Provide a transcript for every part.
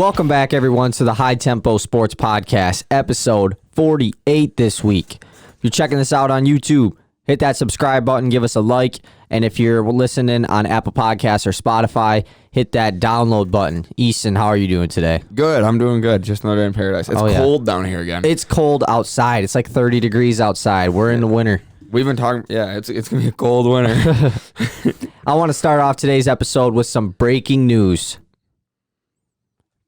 Welcome back, everyone, to the High Tempo Sports Podcast, episode 48 this week. If you're checking this out on YouTube, hit that subscribe button, give us a like, and if you're listening on Apple Podcasts or Spotify, hit that download button. Easton, how are you doing today? Good. I'm doing good. Just another day in paradise. It's cold down here again. It's cold outside. It's like 30 degrees outside. We're in the winter. We've been talking. Yeah, it's going to be a cold winter. I want to start off today's episode with some breaking news.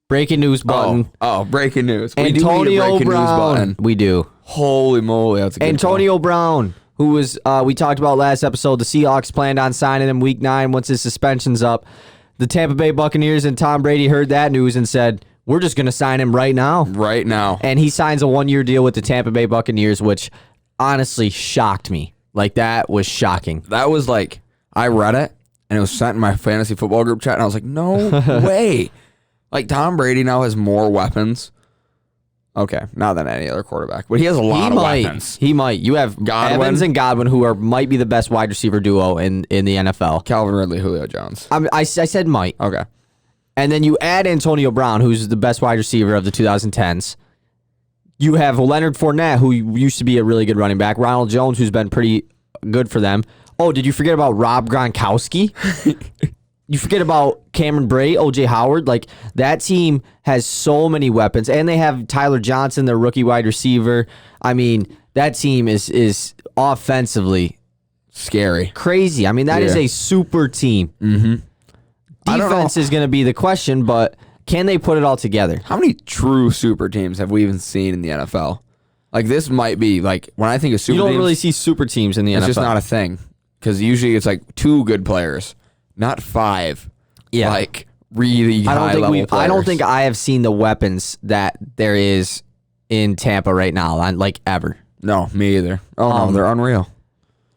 Breaking news button. Oh, breaking news. We Antonio do need a breaking Brown. news button. We do. Holy moly, that's a good Antonio Brown, who was we talked about last episode. The Seahawks planned on signing him week 9 once his suspension's up. The Tampa Bay Buccaneers and Tom Brady heard that news and said, we're just going to sign him right now. Right now. And he signs a 1-year deal with the Tampa Bay Buccaneers, which honestly shocked me. Like, that was shocking. That was like, I read it, and it was sent in my fantasy football group chat, and I was like, no way. Like, Tom Brady now has more weapons. Okay, not than any other quarterback, but he has a lot of weapons. He might. You have Godwin. Evans and Godwin, who might be the best wide receiver duo in the NFL. Calvin Ridley, Julio Jones. I said might. Okay. And then you add Antonio Brown, who's the best wide receiver of the 2010s. You have Leonard Fournette, who used to be a really good running back. Ronald Jones, who's been pretty good for them. Oh, did you forget about Rob Gronkowski? You forget about Cameron Bray, O.J. Howard. Like, that team has so many weapons. And they have Tyler Johnson, their rookie wide receiver. I mean, that team is offensively scary. Crazy. I mean, that is a super team. Mm-hmm. Defense is going to be the question, but can they put it all together? How many true super teams have we even seen in the NFL? Like, this might be, like, when I think of super teams... You don't really see super teams in the NFL. It's just not a thing. Because usually it's, like, 2 good players, not 5. Yeah. Like, really high-level players. I don't think I have seen the weapons that there is in Tampa right now, like, ever. No, me either. Oh, no, they're unreal.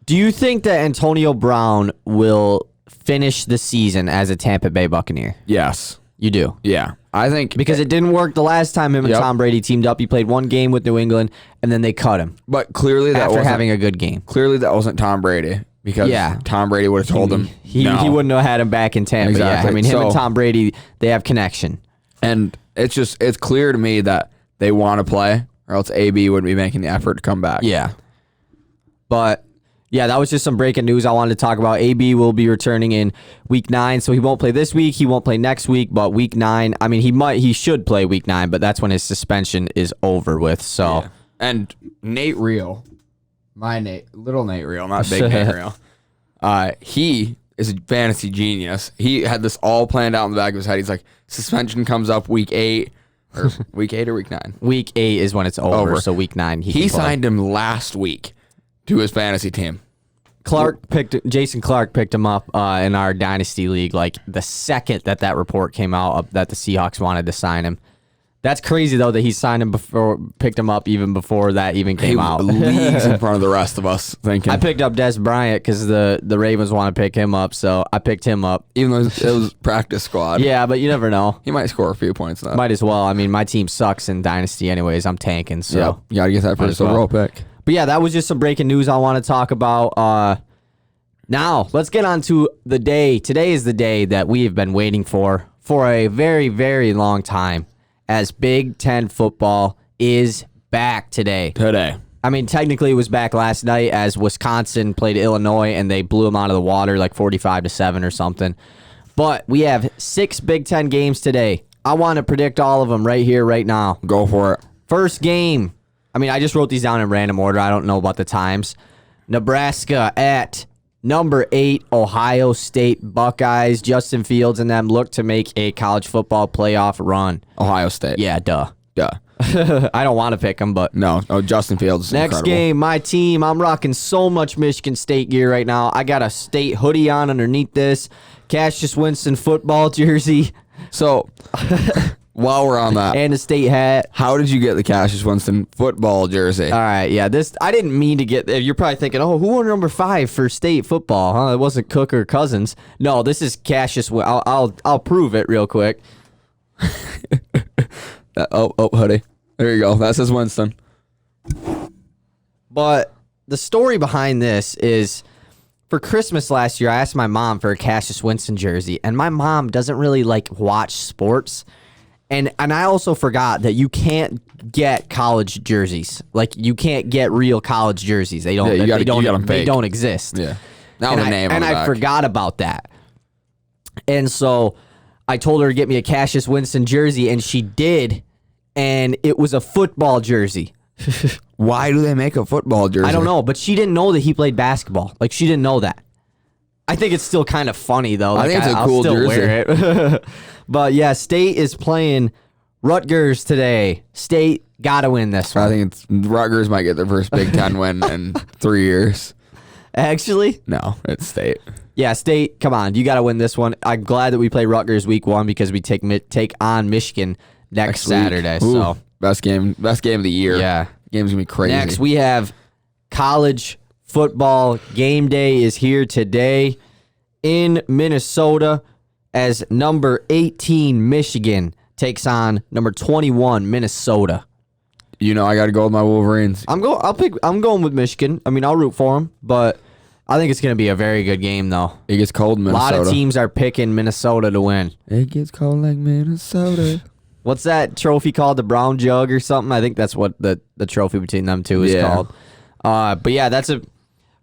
Do you think that Antonio Brown will finish the season as a Tampa Bay Buccaneer? Yes. You do? Yeah. I think... Because it didn't work the last time him and Tom Brady teamed up. He played 1 game with New England, and then they cut him. But clearly that after wasn't... having a good game. Clearly that wasn't Tom Brady. Because Tom Brady would have told him he wouldn't have had him back in Tampa. Exactly. Yeah. I mean, him and Tom Brady, they have connection. And it's clear to me that they want to play, or else AB wouldn't be making the effort to come back. Yeah. But, yeah, that was just some breaking news I wanted to talk about. AB will be returning in week 9, so he won't play this week. He won't play next week, but week 9, I mean, he should play week 9, but that's when his suspension is over with. So, yeah. And Nate Reel, little Nate Reel, not big Nate Reel. He is a fantasy genius. He had this all planned out in the back of his head. He's like, suspension comes up week 8, or week 8 or week 9. Week 8 is when it's over. So week 9 he signed him last week to his fantasy team. Jason Clark picked him up in our Dynasty League like the second that report came out that the Seahawks wanted to sign him. That's crazy, though, that he signed him picked him up even before that even came out. Leagues in front of the rest of us thinking. I picked up Des Bryant because the Ravens want to pick him up, so I picked him up. Even though it was practice squad. Yeah, but you never know. He might score a few points now. Might as well. I mean, my team sucks in Dynasty anyways. I'm tanking, so. Yeah, you got to get that first overall pick. But yeah, that was just some breaking news I want to talk about. Now, let's get on to the day. Today is the day that we have been waiting for a very, very long time, as Big Ten football is back today. I mean, technically it was back last night as Wisconsin played Illinois and they blew them out of the water like 45-7 or something. But we have 6 Big Ten games today. I want to predict all of them right here, right now. Go for it. First game. I mean, I just wrote these down in random order. I don't know about the times. Nebraska at number 8, Ohio State Buckeyes. Justin Fields and them look to make a college football playoff run. Ohio State. Yeah, duh. I don't want to pick them, but... No, Justin Fields is Next incredible. game, my team. I'm rocking so much Michigan State gear right now. I got a State hoodie on underneath this. Cassius Winston football jersey. So... While we're on that, and a State hat. How did you get the Cassius Winston football jersey? All right, yeah. I didn't mean to get. You're probably thinking, oh, who wore number 5 for State football? Huh? It wasn't Cook or Cousins. No, this is Cassius. I'll prove it real quick. Hoodie. There you go. That says Winston. But the story behind this is, for Christmas last year, I asked my mom for a Cassius Winston jersey, and my mom doesn't really watch sports. And I also forgot that you can't get college jerseys. Like you can't get real college jerseys. They don't. Yeah, they don't. you got 'em They fake. don't exist. Yeah. Now And the name on the I back. forgot about that. And so I told her to get me a Cassius Winston jersey, and she did. And it was a football jersey. Why do they make a football jersey? I don't know, but she didn't know that he played basketball. Like she didn't know that. I think it's still kind of funny though. Like, think it's a I'll cool still jersey. wear it. But yeah, State is playing Rutgers today. State gotta win this I one. think it's Rutgers might get their first Big Ten win in 3 years. Actually, No, it's State. yeah, State. Come on, you gotta win this one. I'm glad that we play Rutgers week 1 because we take on Michigan next Saturday. Ooh, So best game of the year. yeah. Game's gonna be crazy. Next, we have college football game day is here today in Minnesota as number 18 Michigan takes on number 21 Minnesota. You know I got to go with my Wolverines. I'm going with Michigan. I mean, I'll root for them, but I think it's going to be a very good game though. It gets cold in A Minnesota. lot of teams are picking Minnesota to win. It gets cold like Minnesota. What's that trophy called? The Brown Jug or something? I think that's what the trophy between them two is called. But yeah, that's a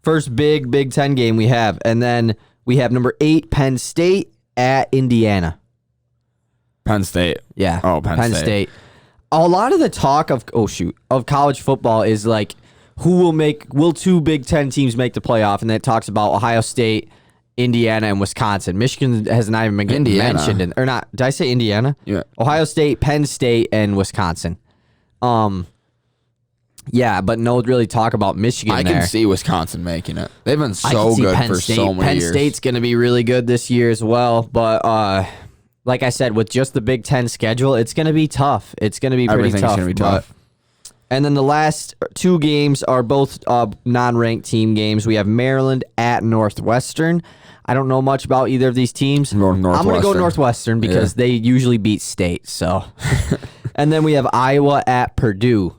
first Big Ten game we have. And then we have number 8, Penn State at Indiana. Penn State. Yeah. Oh, Penn State. A lot of the talk of college football is like will 2 Big Ten teams make the playoff? And then it talks about Ohio State, Indiana, and Wisconsin. Michigan has not even been getting mentioned. Or not. Did I say Indiana? Yeah. Ohio State, Penn State, and Wisconsin. Yeah, but no really talk about Michigan I there. can see Wisconsin making it. They've been I can so see good Penn for State. so many Penn years. State's going to be really good this year as well. But like I said, with just the Big Ten schedule, it's going to be tough. It's going to be pretty Everything's tough. gonna be tough. And then the last 2 games are both non-ranked team games. We have Maryland at Northwestern. I don't know much about either of these teams. I'm going to go Northwestern because they usually beat State. So, and then we have Iowa at Purdue.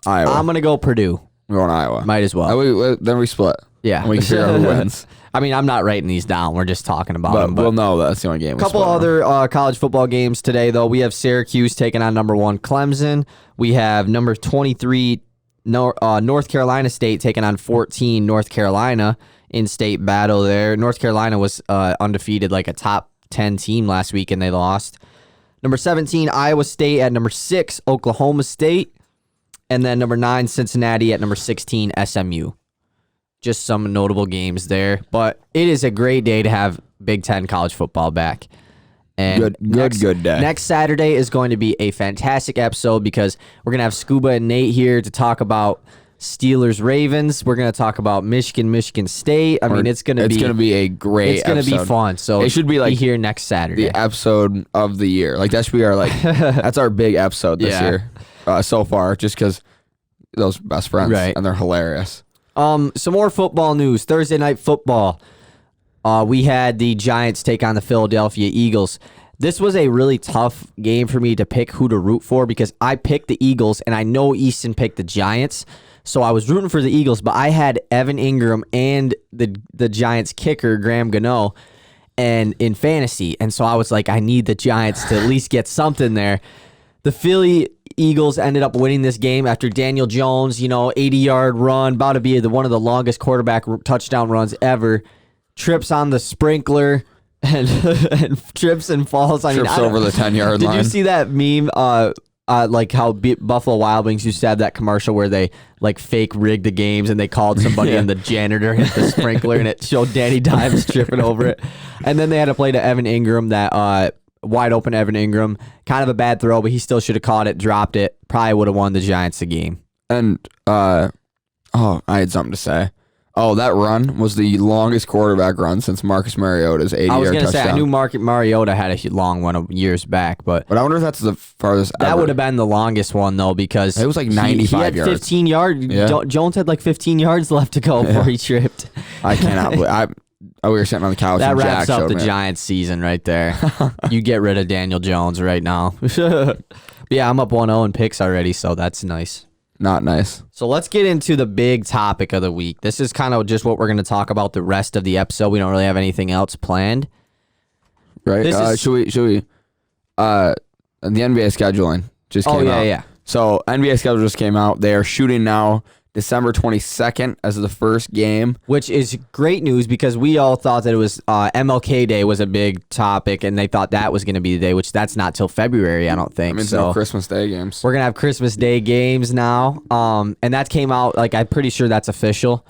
Iowa. I'm going to go Purdue. I'm going Iowa. Might as well. Then we split. Yeah. And we can figure out who wins. I mean, I'm not writing these down. We're just talking about them. But we'll know that's the only game. A couple other college football games today, though. We have Syracuse taking on number 1 Clemson. We have number 23 North Carolina State taking on 14 North Carolina in state battle there. North Carolina was undefeated, like a top 10 team last week, and they lost. Number 17 Iowa State at number 6 Oklahoma State. And then number 9 Cincinnati at number 16 SMU. Just some notable games there. But it is a great day to have Big Ten college football back. And good day. Next Saturday is going to be a fantastic episode because we're going to have Scuba and Nate here to talk about Steelers Ravens. We're going to talk about Michigan State. I mean, it's going to be a great It's going to be fun. So it should be like here next Saturday. the episode of the year. Like that should be our that's our big episode this year so far, just because those best friends and they're hilarious. Some more football news. Thursday night football. We had the Giants take on the Philadelphia Eagles. This was a really tough game for me to pick who to root for because I picked the Eagles and I know Easton picked the Giants. So I was rooting for the Eagles, but I had Evan Ingram and the Giants kicker, Graham Gano, and in fantasy. And so I was like, I need the Giants to at least get something there. The Philly Eagles ended up winning this game after Daniel Jones, 80-yard run, about to be one of the longest quarterback touchdown runs ever, trips on the sprinkler and trips and falls. Trips over the 10-yard line. Did you see that meme? Like how Buffalo Wild Wings used to have that commercial where they like fake rigged the games and they called somebody and the janitor hit the sprinkler and it showed Danny Dimes tripping over it. And then they had to play to Evan Ingram, that wide open Evan Ingram. Kind of a bad throw, but he still should have caught it, dropped it. Probably would have won the Giants the game. And I had something to say. Oh, that run was the longest quarterback run since Marcus Mariota's 80-yard touchdown. I was going to say, I knew Mariota had a long one years back, but I wonder if that's the farthest that ever. would have been the longest one, though, because it was like 95 he had yards. 15 yards. Yeah. Jones had like 15 yards left to go before he tripped. I cannot believe we were sitting on the couch That and wraps Jack up showed the me. Giants season right there. You get rid of Daniel Jones right now. But yeah, I'm up 1-0 in picks already, so that's nice. Not nice. So let's get into the big topic of the week. This is kind of just what we're going to talk about the rest of the episode. We don't really have anything else planned. Right? Should we The NBA scheduling just came out. Yeah. So NBA schedule just came out. They are shooting now December 22nd as the first game. Which is great news because we all thought that it was MLK Day was a big topic, and they thought that was going to be the day, which that's not till February, I don't think. I mean, it's no Christmas Day games. We're going to have Christmas Day games now. And that came out, like, I'm pretty sure that's official.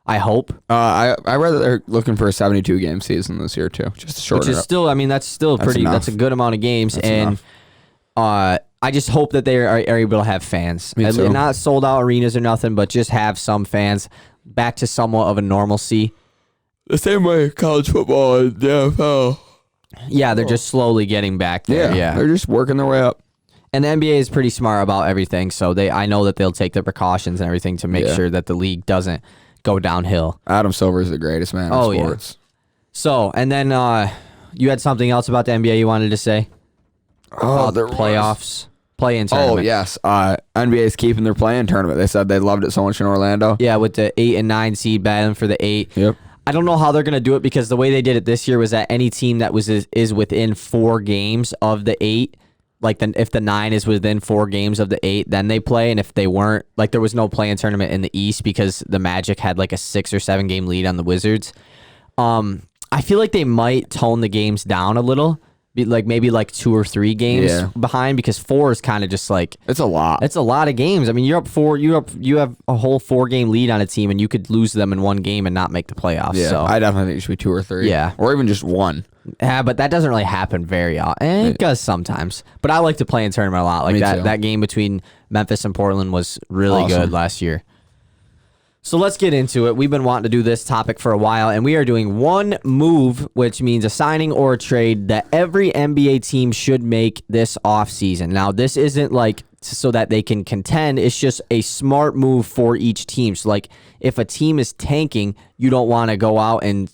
I hope. I read that they're looking for a 72 game season this year too, just to shorten Which is it up. still, I mean, that's still pretty. Enough. That's a good amount of games, That's and enough. I just hope that they are able to have fans. Me too. Not sold out arenas or nothing, but just have some fans back to somewhat of a normalcy. The same way college football and the NFL. Yeah, they're just slowly getting back there. Yeah. They're just working their way up. And the NBA is pretty smart about everything, so I know that they'll take the precautions and everything to make sure that the league doesn't go downhill. Adam Silver is the greatest man in sports. Yeah. So, and then you had something else about the NBA you wanted to say? There playoffs, play-in tournament. Oh, yes. NBA is keeping their play-in tournament. They said they loved it so much in Orlando. Yeah, with the 8 and 9 seed battling for the 8. Yep. I don't know how they're going to do it because the way they did it this year was that any team that is within 4 games of the 8, like if the 9 is within 4 games of the 8, then they play. And if they weren't, like there was no play-in tournament in the East because the Magic had like a 6 or 7 game lead on the Wizards. I feel like they might tone the games down a little, maybe 2 or 3 games behind because 4 is kind of just like it's a lot. It's a lot of games. I mean, you're up 4. You have a whole 4 game lead on a team, and you could lose them in one game and not make the playoffs. Yeah, so. I definitely think it should be 2 or 3. Yeah, or even just 1. Yeah, but that doesn't really happen very often. It does sometimes. But I like to play in tournament a lot. Like that game between Memphis and Portland was really good last year. So let's get into it. We've been wanting to do this topic for a while, and we are doing one move, which means a signing or a trade that every NBA team should make this offseason. Now, this isn't like so that they can contend. It's just a smart move for each team. So, like, if a team is tanking, you don't want to go out and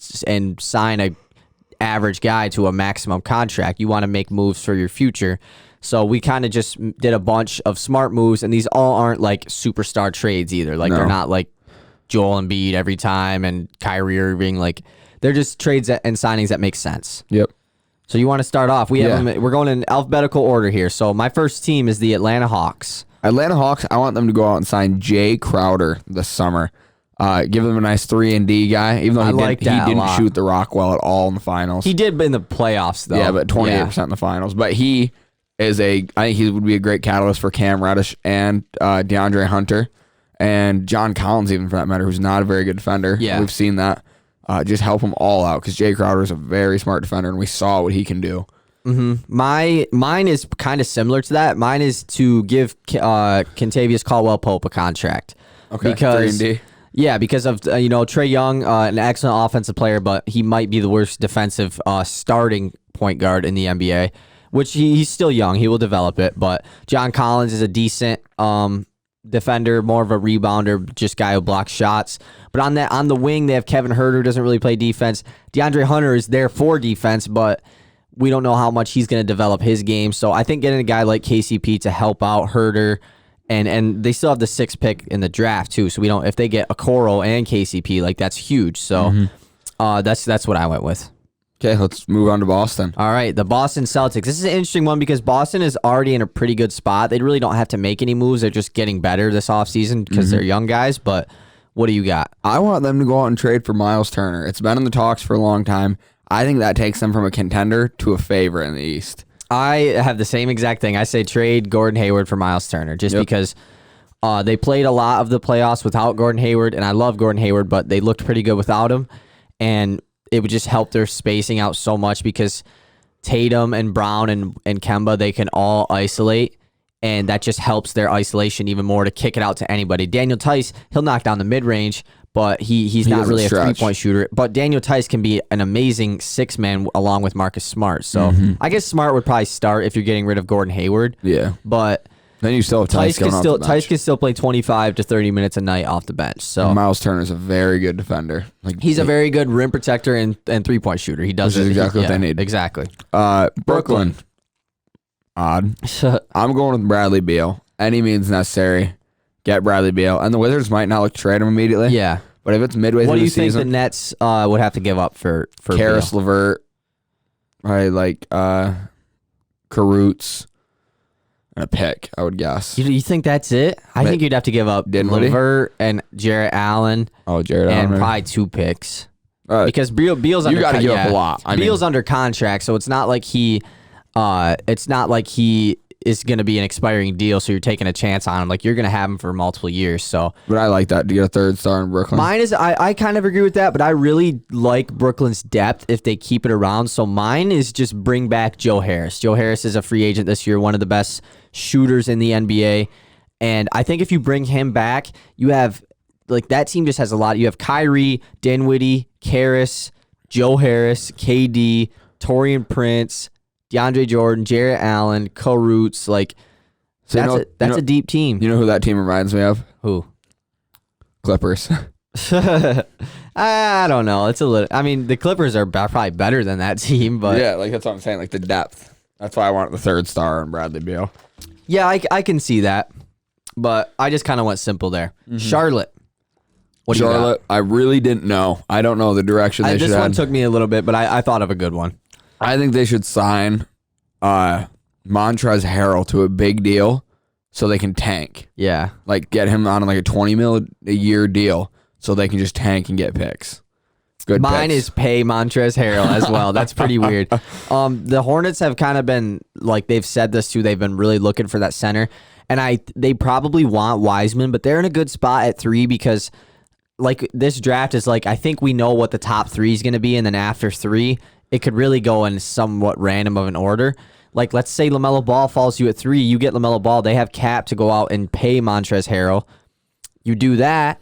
sign a average guy to a maximum contract. You want to make moves for your future. So we kind of just did a bunch of smart moves, and these all aren't like superstar trades either. Like they're not like Joel Embiid every time and Kyrie Irving. Like they're just trades and signings that make sense. Yep. So you want to start off? We're going in alphabetical order here. So my first team is the Atlanta Hawks. Atlanta Hawks. I want them to go out and sign Jay Crowder this summer. Give them a nice 3-and-D guy, even though he didn't shoot the rock well at all in the finals. He did in the playoffs, though. Yeah, but 28% in the finals. But he is I think he would be a great catalyst for Cam Reddish and DeAndre Hunter and John Collins, even for that matter, who's not a very good defender. Yeah. We've seen that. Just help them all out because Jay Crowder is a very smart defender, and we saw what he can do. Mm-hmm. Mine is kind of similar to that. Mine is to give Kentavious Caldwell-Pope a contract. Okay, because 3-and-D. Yeah, because of Trae Young, an excellent offensive player, but he might be the worst defensive starting point guard in the NBA, which he's still young. He will develop it. But John Collins is a decent defender, more of a rebounder, just guy who blocks shots. But on the wing, they have Kevin Huerter, who doesn't really play defense. DeAndre Hunter is there for defense, but we don't know how much he's going to develop his game. So I think getting a guy like KCP to help out Huerter. And they still have the 6th pick in the draft too, so if they get Okoro and KCP, like that's huge. So that's what I went with. Okay, let's move on to Boston. All right, the Boston Celtics. This is an interesting one because Boston is already in a pretty good spot. They really don't have to make any moves. They're just getting better this offseason because they're young guys. But what do you got? I want them to go out and trade for Miles Turner. It's been in the talks for a long time. I think that takes them from a contender to a favorite in the East. I have the same exact thing. I say trade Gordon Hayward for Miles Turner just because they played a lot of the playoffs without Gordon Hayward, and I love Gordon Hayward, but they looked pretty good without him, and it would just help their spacing out so much because Tatum and Brown and Kemba, they can all isolate, and that just helps their isolation even more to kick it out to anybody. Daniel Tice, he'll knock down the mid-range, but he's not really a three-point shooter. But Daniel Tice can be an amazing 6-man along with Marcus Smart. So I guess Smart would probably start if you're getting rid of Gordon Hayward. Yeah. But then you still have Tice can still play 25 to 30 minutes a night off the bench. So and Miles Turner is a very good defender. He's a very good rim protector and three-point shooter. He does exactly what they need. Exactly. Brooklyn. Odd. I'm going with Bradley Beal. Any means necessary. Get Bradley Beal. And the Wizards might not look to trade him immediately. Yeah. But if it's midway through the season... What do you think the Nets would have to give up for Karis LeVert, right? Like Karutz, and a pick, I would guess. You think that's it? I think you'd have to give up Levert and Jarrett Allen. Oh, Jarrett Allen. And probably 2 picks. Because Beal's under you got to give up a lot. Beal's under contract, so it's not like he is going to be an expiring deal, so you're taking a chance on him. Like, you're going to have him for multiple years. So, but I like that to get a 3rd star in Brooklyn. Mine is I kind of agree with that, but I really like Brooklyn's depth if they keep it around. So mine is just bring back Joe Harris. Joe Harris is a free agent this year, one of the best shooters in the NBA, and I think if you bring him back, you have like that team just has a lot. You have Kyrie, Dinwiddie, Karras, Joe Harris, KD, Taurean Prince, DeAndre Jordan, Jarrett Allen, Roots, like so that's a deep team. You know who that team reminds me of? Who? Clippers. I don't know. It's a little. I mean, the Clippers are probably better than that team, but yeah, like that's what I'm saying. Like the depth. That's why I want the 3rd star in Bradley Beal. Yeah, I can see that, but I just kind of went simple there. Mm-hmm. Charlotte. What do you got? Charlotte. I really didn't know. I don't know the direction they should. This one took me a little bit, but I thought of a good one. I think they should sign Montrezl Harrell to a big deal so they can tank. Yeah. Like get him on like a $20 million a year deal so they can just tank and get picks. Good Mine picks. is pay Montrezl Harrell as well. That's pretty weird. The Hornets have kind of been, like they've said this too, they've been really looking for that center. And they probably want Wiseman, but they're in a good spot at 3 because like this draft is like, I think we know what the top 3 is going to be. And then after 3, it could really go in somewhat random of an order. Like, let's say LaMelo Ball falls to you at 3. You get LaMelo Ball. They have cap to go out and pay Montrezl Harrell. You do that,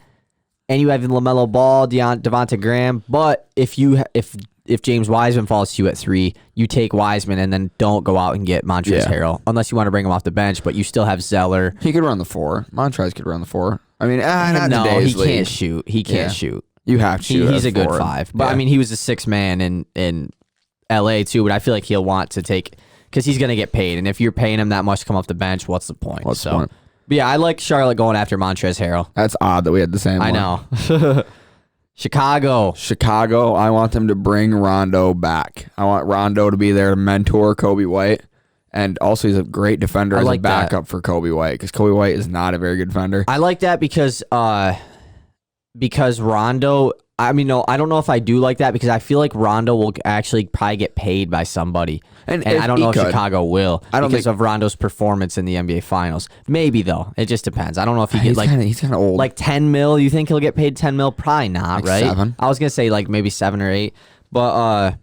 and you have LaMelo Ball, Devonta Graham. But if James Wiseman falls to you at 3, you take Wiseman and then don't go out and get Montrezl Harrell unless you want to bring him off the bench. But you still have Zeller. He could run the 4. Montrezl could run the 4. I mean, not no, today's he league. can't shoot. He can't shoot. You have to shoot. He's a good 4. 5. But I mean, he was a 6th man in LA too. But I feel like he'll want to take because he's going to get paid. And if you're paying him that much to come off the bench, what's the point? What's the point? But yeah, I like Charlotte going after Montrezl Harrell. That's odd that we had the same I one. know. Chicago, I want them to bring Rondo back. I want Rondo to be there to mentor Kobe White. And also, he's a great defender as a backup for Kobe White because Kobe White is not a very good defender. I like that because Rondo. I mean, no, I don't know if I do like that because I feel like Rondo will actually probably get paid by somebody, and I don't know if Chicago will because of Rondo's performance in the NBA Finals. Maybe though, it just depends. I don't know if he's kind of old. Like 10 mil. You think he'll get paid 10 mil? Probably not, like right? 7. I was gonna say like maybe 7 or 8, but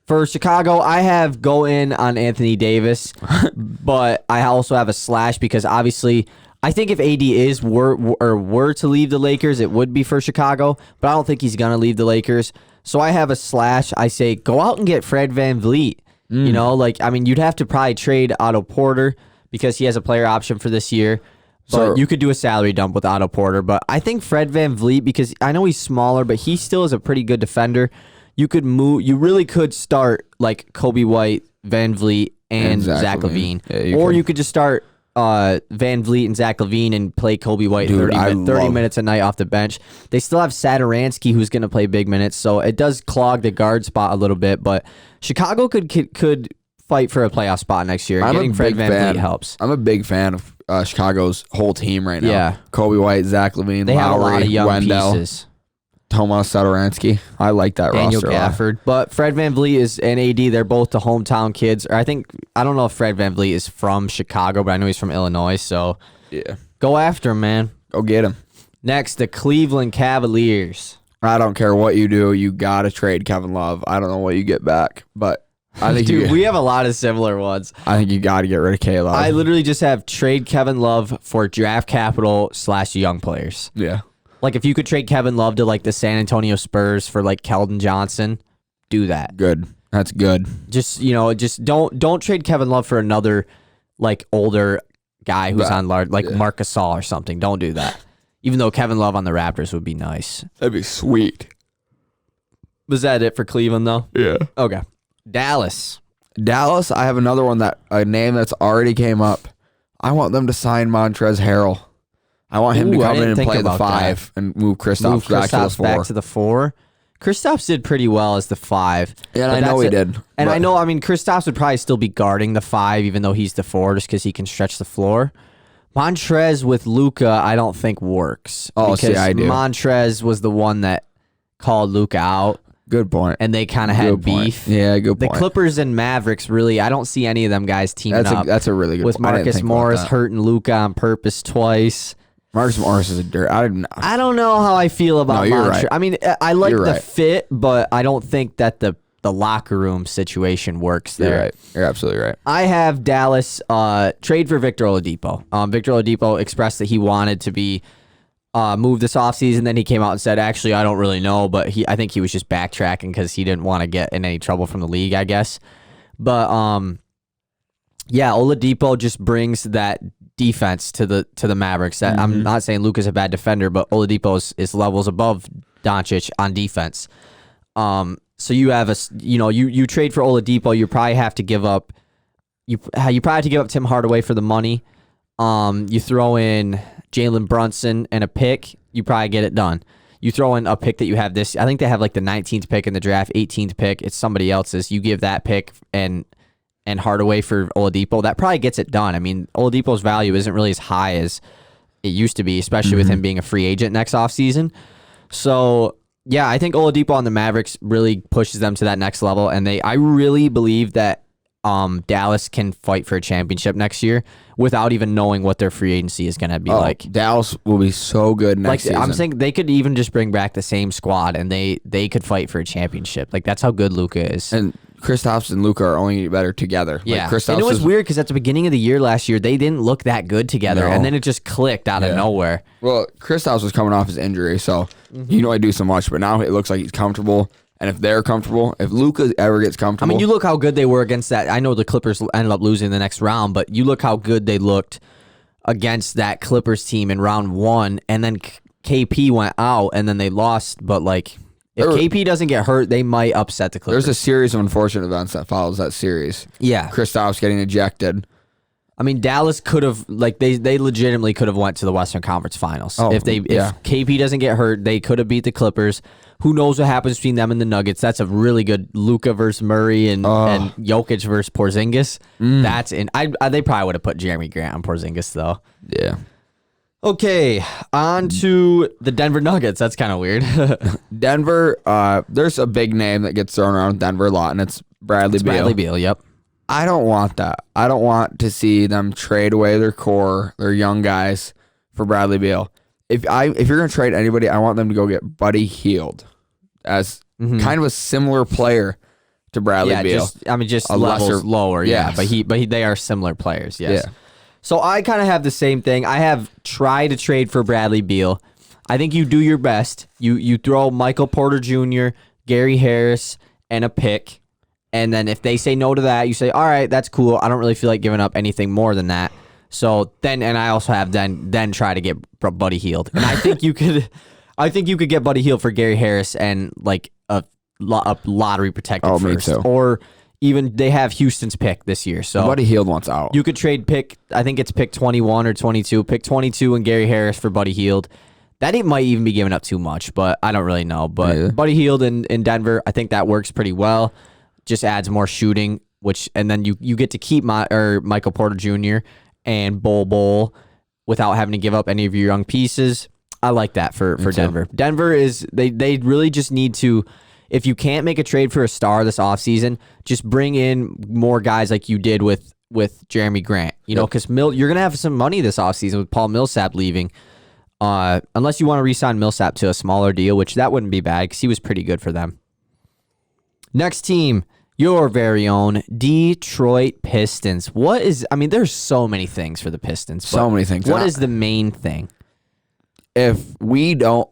for Chicago, I have go in on Anthony Davis, but I also have a slash because obviously I think if AD were to leave the Lakers, it would be for Chicago, but I don't think he's gonna leave the Lakers. So I have a slash. I say go out and get Fred VanVleet. You know, like I mean, you'd have to probably trade Otto Porter because he has a player option for this year. But you could do a salary dump with Otto Porter. But I think Fred VanVleet, because I know he's smaller, but he still is a pretty good defender. You could move. You really could start like Kobe White, VanVleet, and Zach LaVine. Yeah, you could just start VanVleet and Zach LaVine and play Kobe White 30 minutes a night off the bench. They still have Satoransky who's going to play big minutes, so it does clog the guard spot a little bit. But Chicago could fight for a playoff spot next year. Getting Fred VanVleet helps. I'm a big fan of Chicago's whole team right now. Yeah, Kobe White, Zach LaVine, they have a lot of young Wendell, pieces. Tomas Satoransky. I like that Daniel roster. Gafford. But Fred VanVleet and AD, they're both the hometown kids. Or I don't know if Fred VanVleet is from Chicago, but I know he's from Illinois. So yeah, go after him, man. Go get him. Next, the Cleveland Cavaliers. I don't care what you do. You got to trade Kevin Love. I don't know what you get back, but I think we have a lot of similar ones. I think you got to get rid of K-Love. I literally just have trade Kevin Love for draft capital / young players. Yeah. Like if you could trade Kevin Love to like the San Antonio Spurs for like Keldon Johnson, do that. Good. That's good. Just don't trade Kevin Love for another like older guy who's on large like Marc Gasol or something. Don't do that. Even though Kevin Love on the Raptors would be nice. That'd be sweet. Was that it for Cleveland though? Yeah. Okay. Dallas, I have another one a name that's already came up. I want them to sign Montrezl Harrell. I want him to come in and play the 5 and move Kristaps back to the 4. Back to the 4. Kristaps did pretty well as the 5. Yeah, I know he did. And I know, Kristaps would probably still be guarding the 5, even though he's the 4, just because he can stretch the floor. Montrez with Luka, I don't think works. Oh, because I do. Montrez was the one that called Luka out. Good point. And they kind of had beef. Yeah, good point. The Clippers and Mavericks, really, I don't see any of them guys teaming up. That's a really good with point. Marcus Morris hurting Luka on purpose twice. Marcus Morris is a dirt. I don't know how I feel about Montrez. Right. I like the fit, but I don't think that the locker room situation works there. You're right. You're absolutely right. I have Dallas trade for Victor Oladipo. Victor Oladipo expressed that he wanted to be moved this offseason. Then he came out and said, actually, I don't really know, but I think he was just backtracking because he didn't want to get in any trouble from the league, I guess. But yeah, Oladipo just brings that defense to the Mavericks. That I'm not saying Luka's a bad defender, but Oladipo is levels above Doncic on defense. So you have you trade for Oladipo, you probably have to give up Tim Hardaway for the money. You throw in Jalen Brunson and a pick, you probably get it done. You throw in a pick that you have I think they have like the 19th pick in the draft, 18th pick, it's somebody else's. You give that pick and Hardaway for Oladipo, that probably gets it done. Oladipo's value isn't really as high as it used to be, especially with him being a free agent next offseason. So yeah, I think Oladipo on the Mavericks really pushes them to that next level, and I really believe that Dallas can fight for a championship next year without even knowing what their free agency is going to be like. Dallas will be so good next season. I'm saying they could even just bring back the same squad, and they could fight for a championship. Like, that's how good Luka is. And Kristaps and Luka are only better together. Yeah, and it was weird because at the beginning of the year last year, they didn't look that good together, and then it just clicked out of nowhere. Well, Kristaps was coming off his injury, so I do so much, but now it looks like he's comfortable. And if they're comfortable, if Luka ever gets comfortable, you look how good they were against that. I know the Clippers ended up losing the next round, but you look how good they looked against that Clippers team in round 1, and then KP went out, and then they lost. But if KP doesn't get hurt, they might upset the Clippers. There's a series of unfortunate events that follows that series. Yeah. Kristaps getting ejected. Dallas could have, they legitimately could have went to the Western Conference Finals. If KP doesn't get hurt, they could have beat the Clippers. Who knows what happens between them and the Nuggets? That's a really good Luka versus Murray and Jokic versus Porzingis. They probably would have put Jeremy Grant on Porzingis, though. Yeah. Okay, on to the Denver Nuggets. That's kind of weird. Denver, there's a big name that gets thrown around Denver a lot, and it's Bradley Beal. Bradley Beal, yep. I don't want that. I don't want to see them trade away their core, their young guys, for Bradley Beal. If you're going to trade anybody, I want them to go get Buddy Hield as kind of a similar player to Bradley Beal. Just levels lower. Yes. Yeah, but they are similar players. Yes. Yeah. So I kind of have the same thing. I have tried to trade for Bradley Beal. I think you do your best. You throw Michael Porter Jr., Gary Harris, and a pick. And then if they say no to that, you say, all right, that's cool. I don't really feel like giving up anything more than that. So then, and I also have then try to get Buddy Hield. And I think you could get Buddy Hield for Gary Harris and a lottery protected first. Me too. Or even they have Houston's pick this year. So Buddy Hield wants out. You could trade I think it's pick 21 or 22. Pick 22 and Gary Harris for Buddy Hield. That might even be giving up too much, but I don't really know. But Buddy Hield in Denver, I think that works pretty well. Just adds more shooting, and then you get to keep Michael Porter Jr. and Bol without having to give up any of your young pieces. I like that for Denver. Denver is they really just need to, if you can't make a trade for a star this offseason, just bring in more guys like you did with Jeremy Grant. Because you're gonna have some money this offseason with Paul Millsap leaving. Unless you want to re-sign Millsap to a smaller deal, which that wouldn't be bad because he was pretty good for them. Next team, your very own Detroit Pistons. There's so many things for the Pistons. So many things. What is the main thing? If we don't,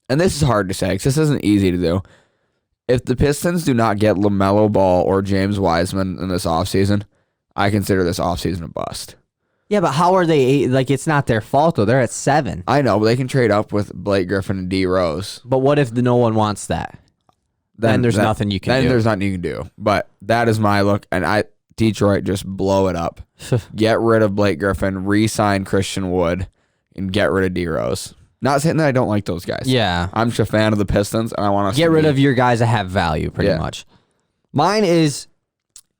and this is hard to say because this isn't easy to do, if the Pistons do not get LaMelo Ball or James Wiseman in this offseason, I consider this offseason a bust. Yeah, but how are they, it's not their fault, though. They're at 7. I know, but they can trade up with Blake Griffin and D Rose. But what if no one wants that? Then there's nothing you can do. Then there's nothing you can do. But that is my look. And Detroit, just blow it up. Get rid of Blake Griffin, re-sign Christian Wood, and get rid of D Rose. Not saying that I don't like those guys. Yeah. I'm just a fan of the Pistons, and I want to get rid of your guys that have value, pretty much. Mine is,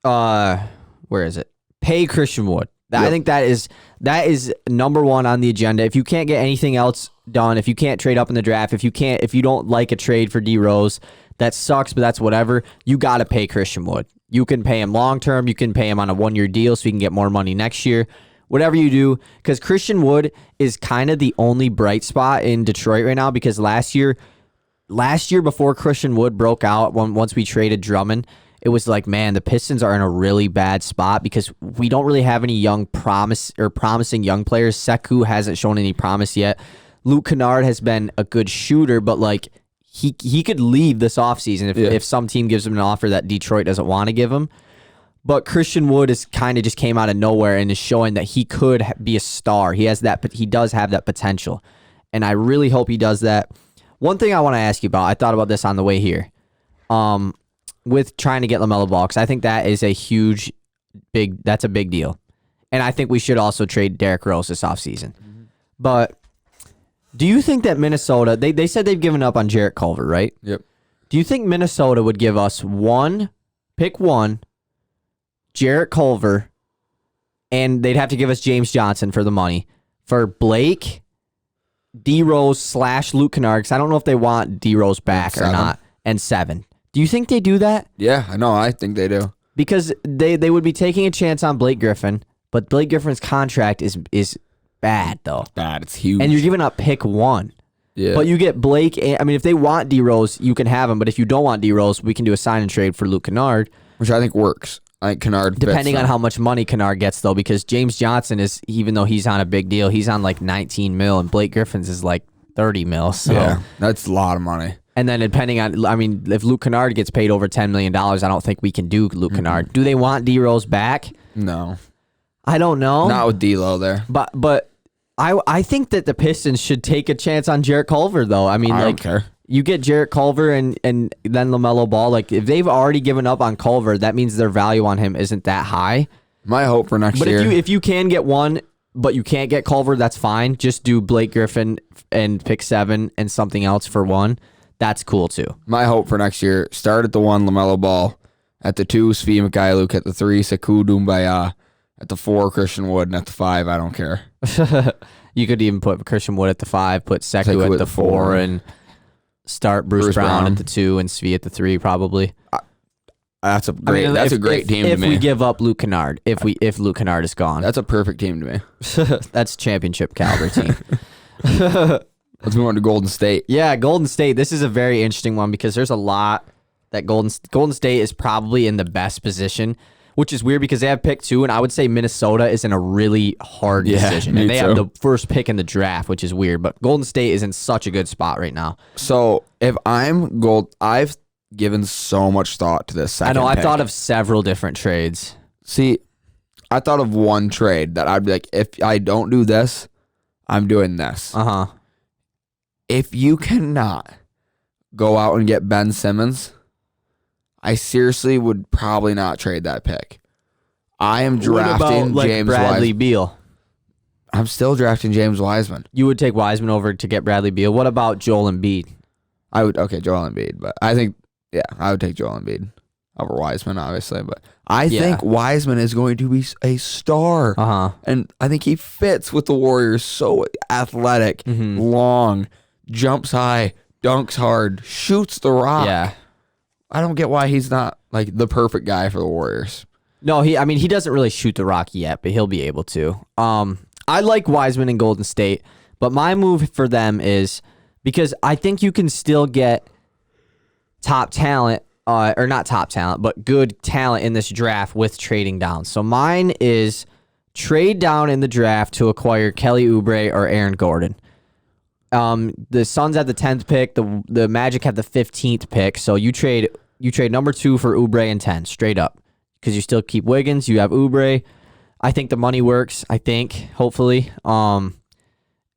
where is it? Pay Christian Wood. I think that is number one on the agenda. If you can't get anything else done, if you can't trade up in the draft, if you don't like a trade for D Rose, that sucks, but that's whatever. You got to pay Christian Wood. You can pay him long term. You can pay him on a 1-year deal so he can get more money next year. Whatever you do, because Christian Wood is kind of the only bright spot in Detroit right now. Because last year before Christian Wood broke out, once we traded Drummond, it was like, man, the Pistons are in a really bad spot because we don't really have any promising young players. Sekou hasn't shown any promise yet. Luke Kennard has been a good shooter, but like he could leave this offseason if some team gives him an offer that Detroit doesn't want to give him. But Christian Wood is kind of just came out of nowhere and is showing that he could be a star. He does have that potential, and I really hope he does that. One thing I want to ask you about, I thought about this on the way here. With trying to get LaMelo Ball, because I think that is that's a big deal. And I think we should also trade Derrick Rose this offseason. Mm-hmm. But do you think that Minnesota, they said they've given up on Jarrett Culver, right? Yep. Do you think Minnesota would give us pick one, Jarrett Culver, and they'd have to give us James Johnson for the money, for Blake, D Rose / Luke Kennard, because I don't know if they want D Rose back or not, and 7. Do you think they do that? Yeah, I know. I think they do. Because they would be taking a chance on Blake Griffin, but Blake Griffin's contract is bad, though. Bad. It's huge. And you're giving up pick 1. Yeah. But you get Blake. I mean, if they want D Rose, you can have him. But if you don't want D Rose, we can do a sign and trade for Luke Kennard. Which I think works. I think Kennard depending on how much money Kennard gets, though, because James Johnson is, even though he's on a big deal, he's on like 19 mil, and Blake Griffin's is like 30 mil. So. Yeah, that's a lot of money. And then depending on, I mean, if Luke Kennard gets paid over $10 million, I don't think we can do Luke Kennard. Do they want D Rose back? No. I don't know. Not with D'Lo there. But I think that the Pistons should take a chance on Jarrett Culver, though. I mean, I don't care. You get Jarrett Culver and then LaMelo Ball. Like, if they've already given up on Culver, that means their value on him isn't that high. My hope for next year. But if you can get one, but you can't get Culver, that's fine. Just do Blake Griffin and pick 7 and something else for 1. That's cool, too. My hope for next year, start at the 1, LaMelo Ball. At the 2, Svi Mikhailuk. At the 3, Sekou Doumbaya. At the 4, Christian Wood. And at the 5, I don't care. You could even put Christian Wood at the 5, put Sekou at the 4, and start Bruce Brown at the 2 and Svi at the 3, probably. That's a great team to me. If we give up Luke Kennard, if Luke Kennard is gone. That's a perfect team to me. That's championship caliber team. Let's move on to Golden State. Yeah, Golden State. This is a very interesting one because there's a lot that Golden State is probably in the best position, which is weird because they have pick 2, and I would say Minnesota is in a really hard decision. And they have the first pick in the draft, which is weird, but Golden State is in such a good spot right now. So if I'm I've given so much thought to this second I pick. thought of several different trades. See, I thought of one trade that I'd be like, if I don't do this, I'm doing this. Uh-huh. If you cannot go out and get Ben Simmons, I seriously would probably not trade that pick. I am drafting James Bradley Beal. I'm still drafting James Wiseman. You would take Wiseman over to get Bradley Beal. What about Joel Embiid? Joel Embiid, but I think, I would take Joel Embiid over Wiseman, obviously, but I think Wiseman is going to be a star. Uh-huh. And I think he fits with the Warriors. So athletic, long, jumps high, dunks hard, shoots the rock. Yeah. I don't get why he's not like the perfect guy for the Warriors. No, he doesn't really shoot the rock yet, but he'll be able to. I like Wiseman in Golden State, but my move for them is because I think you can still get top talent, or not top talent, but good talent in this draft with trading down. So mine is trade down in the draft to acquire Kelly Oubre or Aaron Gordon. The Suns had the 10th pick. The Magic had the 15th pick. So you trade number 2 for Oubre and 10 straight up because you still keep Wiggins. You have Oubre. I think the money works. Hopefully. And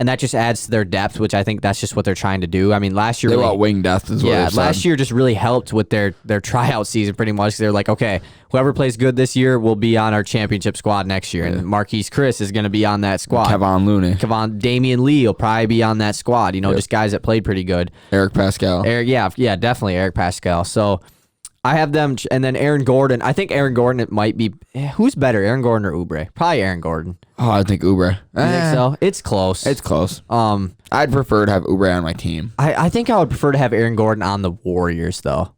and that just adds to their depth, which I think that's just what they're trying to do. I mean, last year They really, want wing depth as well. yeah, last year just really helped with their tryout season pretty much. They're like, okay, whoever plays good this year will be on our championship squad next year, and Marquise Chris is going to be on that squad. Kevon Looney. Damian Lee will probably be on that squad. Just guys that played pretty good. Eric Pascal. Yeah, definitely Eric Pascal. So I have them, and then Aaron Gordon. I think Aaron Gordon, it might be, who's better, Aaron Gordon or Oubre? Probably Aaron Gordon. Oh, I think Oubre. You think so? It's close. It's close. I'd prefer to have Oubre on my team. I think I would prefer to have Aaron Gordon on the Warriors, though.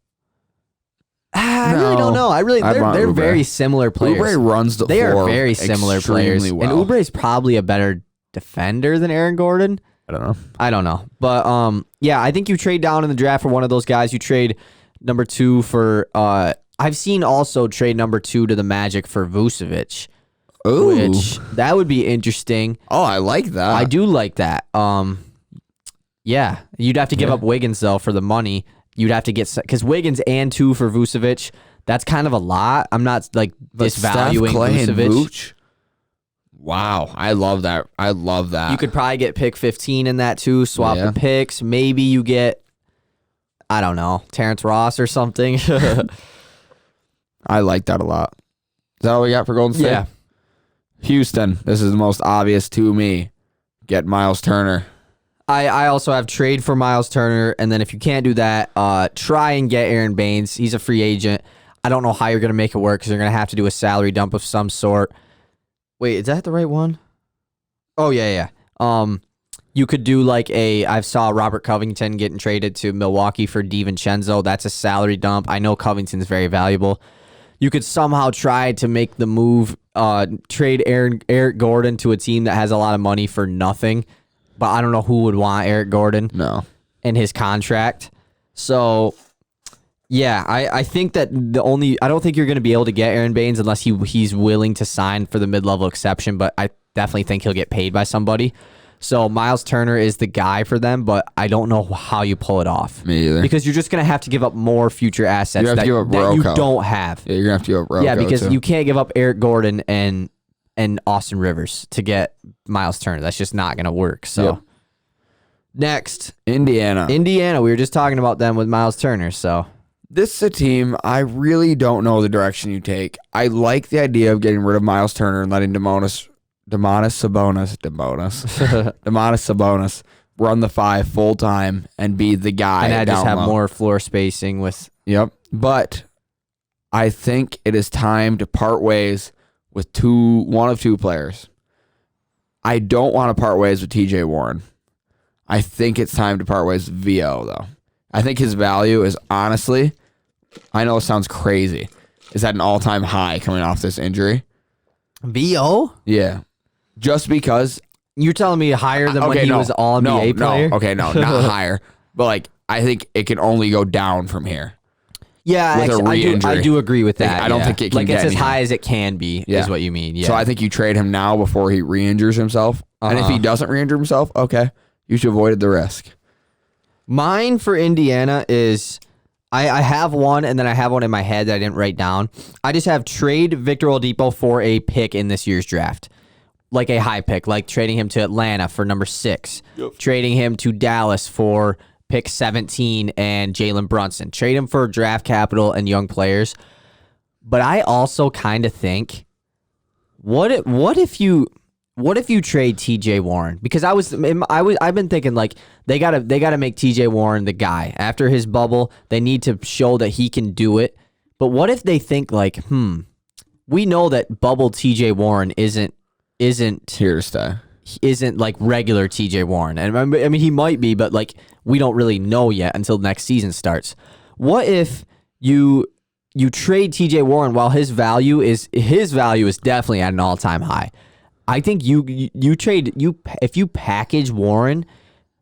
I really don't know. They're very similar players. Oubre runs the floor. They are very similar players. Well. And Oubre is probably a better defender than Aaron Gordon. I don't know. But yeah, I think you trade down in the draft for one of those guys. You trade number 2 for I've seen also trade number 2 to the Magic for Vucevic. Ooh. Which that would be interesting. Oh, I like that. I do like that. Yeah, you'd have to give up Wiggins though for the money. You'd have to get, because Wiggins and 2 for Vucevic, that's kind of a lot. I'm not like disvaluing Steph, Clay, Vucevic. And Vooch? Wow, I love that. I love that. You could probably get pick 15 in that too. Swap the picks. Maybe you get, I don't know, Terrence Ross or something. I like that a lot. Is that all we got for Golden State? Yeah. Houston. This is the most obvious to me. Get Miles Turner. I also have trade for Miles Turner, and then if you can't do that, try and get Aaron Baines. He's a free agent. I don't know how you're going to make it work because you're going to have to do a salary dump of some sort. Wait, is that the right one? Oh, yeah. You could do like I saw Robert Covington getting traded to Milwaukee for DiVincenzo. That's a salary dump. I know Covington's very valuable. You could somehow try to make the move, trade Eric Gordon to a team that has a lot of money for nothing. But I don't know who would want Eric Gordon in his contract. So, yeah, I think that I don't think you're going to be able to get Aaron Baines unless he's willing to sign for the mid-level exception, but I definitely think he'll get paid by somebody. So Miles Turner is the guy for them, but I don't know how you pull it off. Me either. Because you're just going to have to give up more future assets that you don't have. Yeah, you're going to have to give up Rocco. Yeah, because you can't give up Eric Gordon and Austin Rivers to get Miles Turner. That's just not going to work. So next, Indiana. We were just talking about them with Miles Turner. So this is a team I really don't know the direction you take. I like the idea of getting rid of Miles Turner and letting Domantas Sabonis run the 5 full time and be the guy. And I just have more floor spacing with. Yep. But I think it is time to part ways with one of two players. I don't want to part ways with TJ Warren. I think it's time to part ways with VO, though. I think his value is honestly, I know it sounds crazy, is at an all-time high coming off this injury. VO? Yeah. Just because. You're telling me higher than when he was all NBA player? No, not higher. But like, I think it can only go down from here. Yeah, I do agree with that. I don't think it can get it's as any high as it can be, is what you mean. Yeah. So I think you trade him now before he re-injures himself. And if he doesn't re-injure himself, okay, you should avoid the risk. Mine for Indiana is, I have one, and then I have one in my head that I didn't write down. I just have trade Victor Oladipo for a pick in this year's draft. Like a high pick, like trading him to Atlanta for number 6. Yep. Trading him to Dallas for pick 17 and Jalen Brunson. Trade him for draft capital and young players. But I also kind of think, what if you trade TJ Warren? Because I've been thinking like they gotta make TJ Warren the guy. After his bubble, they need to show that he can do it. But what if they think like, we know that bubble TJ Warren isn't here to stay. Isn't like regular TJ Warren. And I mean he might be, but like we don't really know yet until next season starts. What if you trade TJ Warren while his value is definitely at an all-time high? I think if you package Warren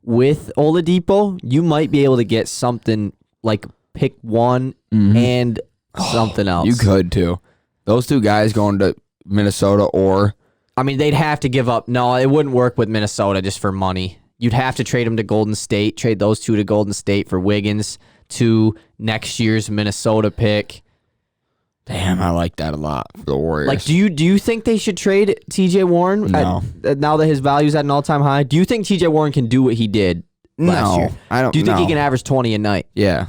with Oladipo, you might be able to get something like pick 1 and something else. You could too. Those two guys going to Minnesota or... I mean, they'd have to give up. No, it wouldn't work with Minnesota just for money. You'd have to trade them to Golden State, trade those two to Golden State for Wiggins to next year's Minnesota pick. Damn, I like that a lot for the Warriors. Like, do you think they should trade T.J. Warren? No. Now that his value's at an all-time high, do you think T.J. Warren can do what he did last year? I don't. Do you think no. he can average 20 a night? Yeah.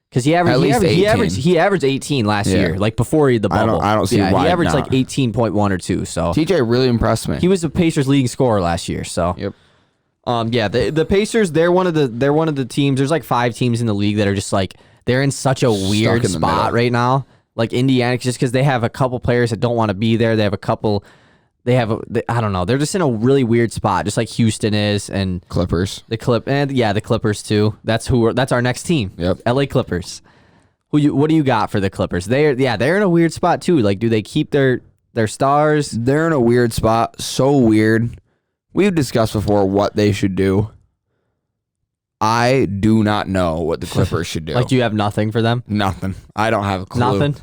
Because he averaged 18 last year, like before the bubble. I don't see why he averaged not. like 18.1 or 2. So TJ really impressed me. he was the Pacers' leading scorer last year. So Yep. yeah, the Pacers, they're one of the teams. There's like 5 teams in the league that are just like they're in such a weird spot right now. Like Indiana, just because they have a couple players that don't want to be there. They have a couple. I don't know. They're just in a really weird spot, just like Houston is, and Clippers. the Clippers too. That's our next team. Yep. LA Clippers. What do you got for the Clippers? They're in a weird spot too. Like, do they keep their stars? They're in a weird spot. So weird. We've discussed before what they should do. I do not know what the Clippers should do. Like, do you have nothing for them? Nothing. I don't have a clue. Nothing.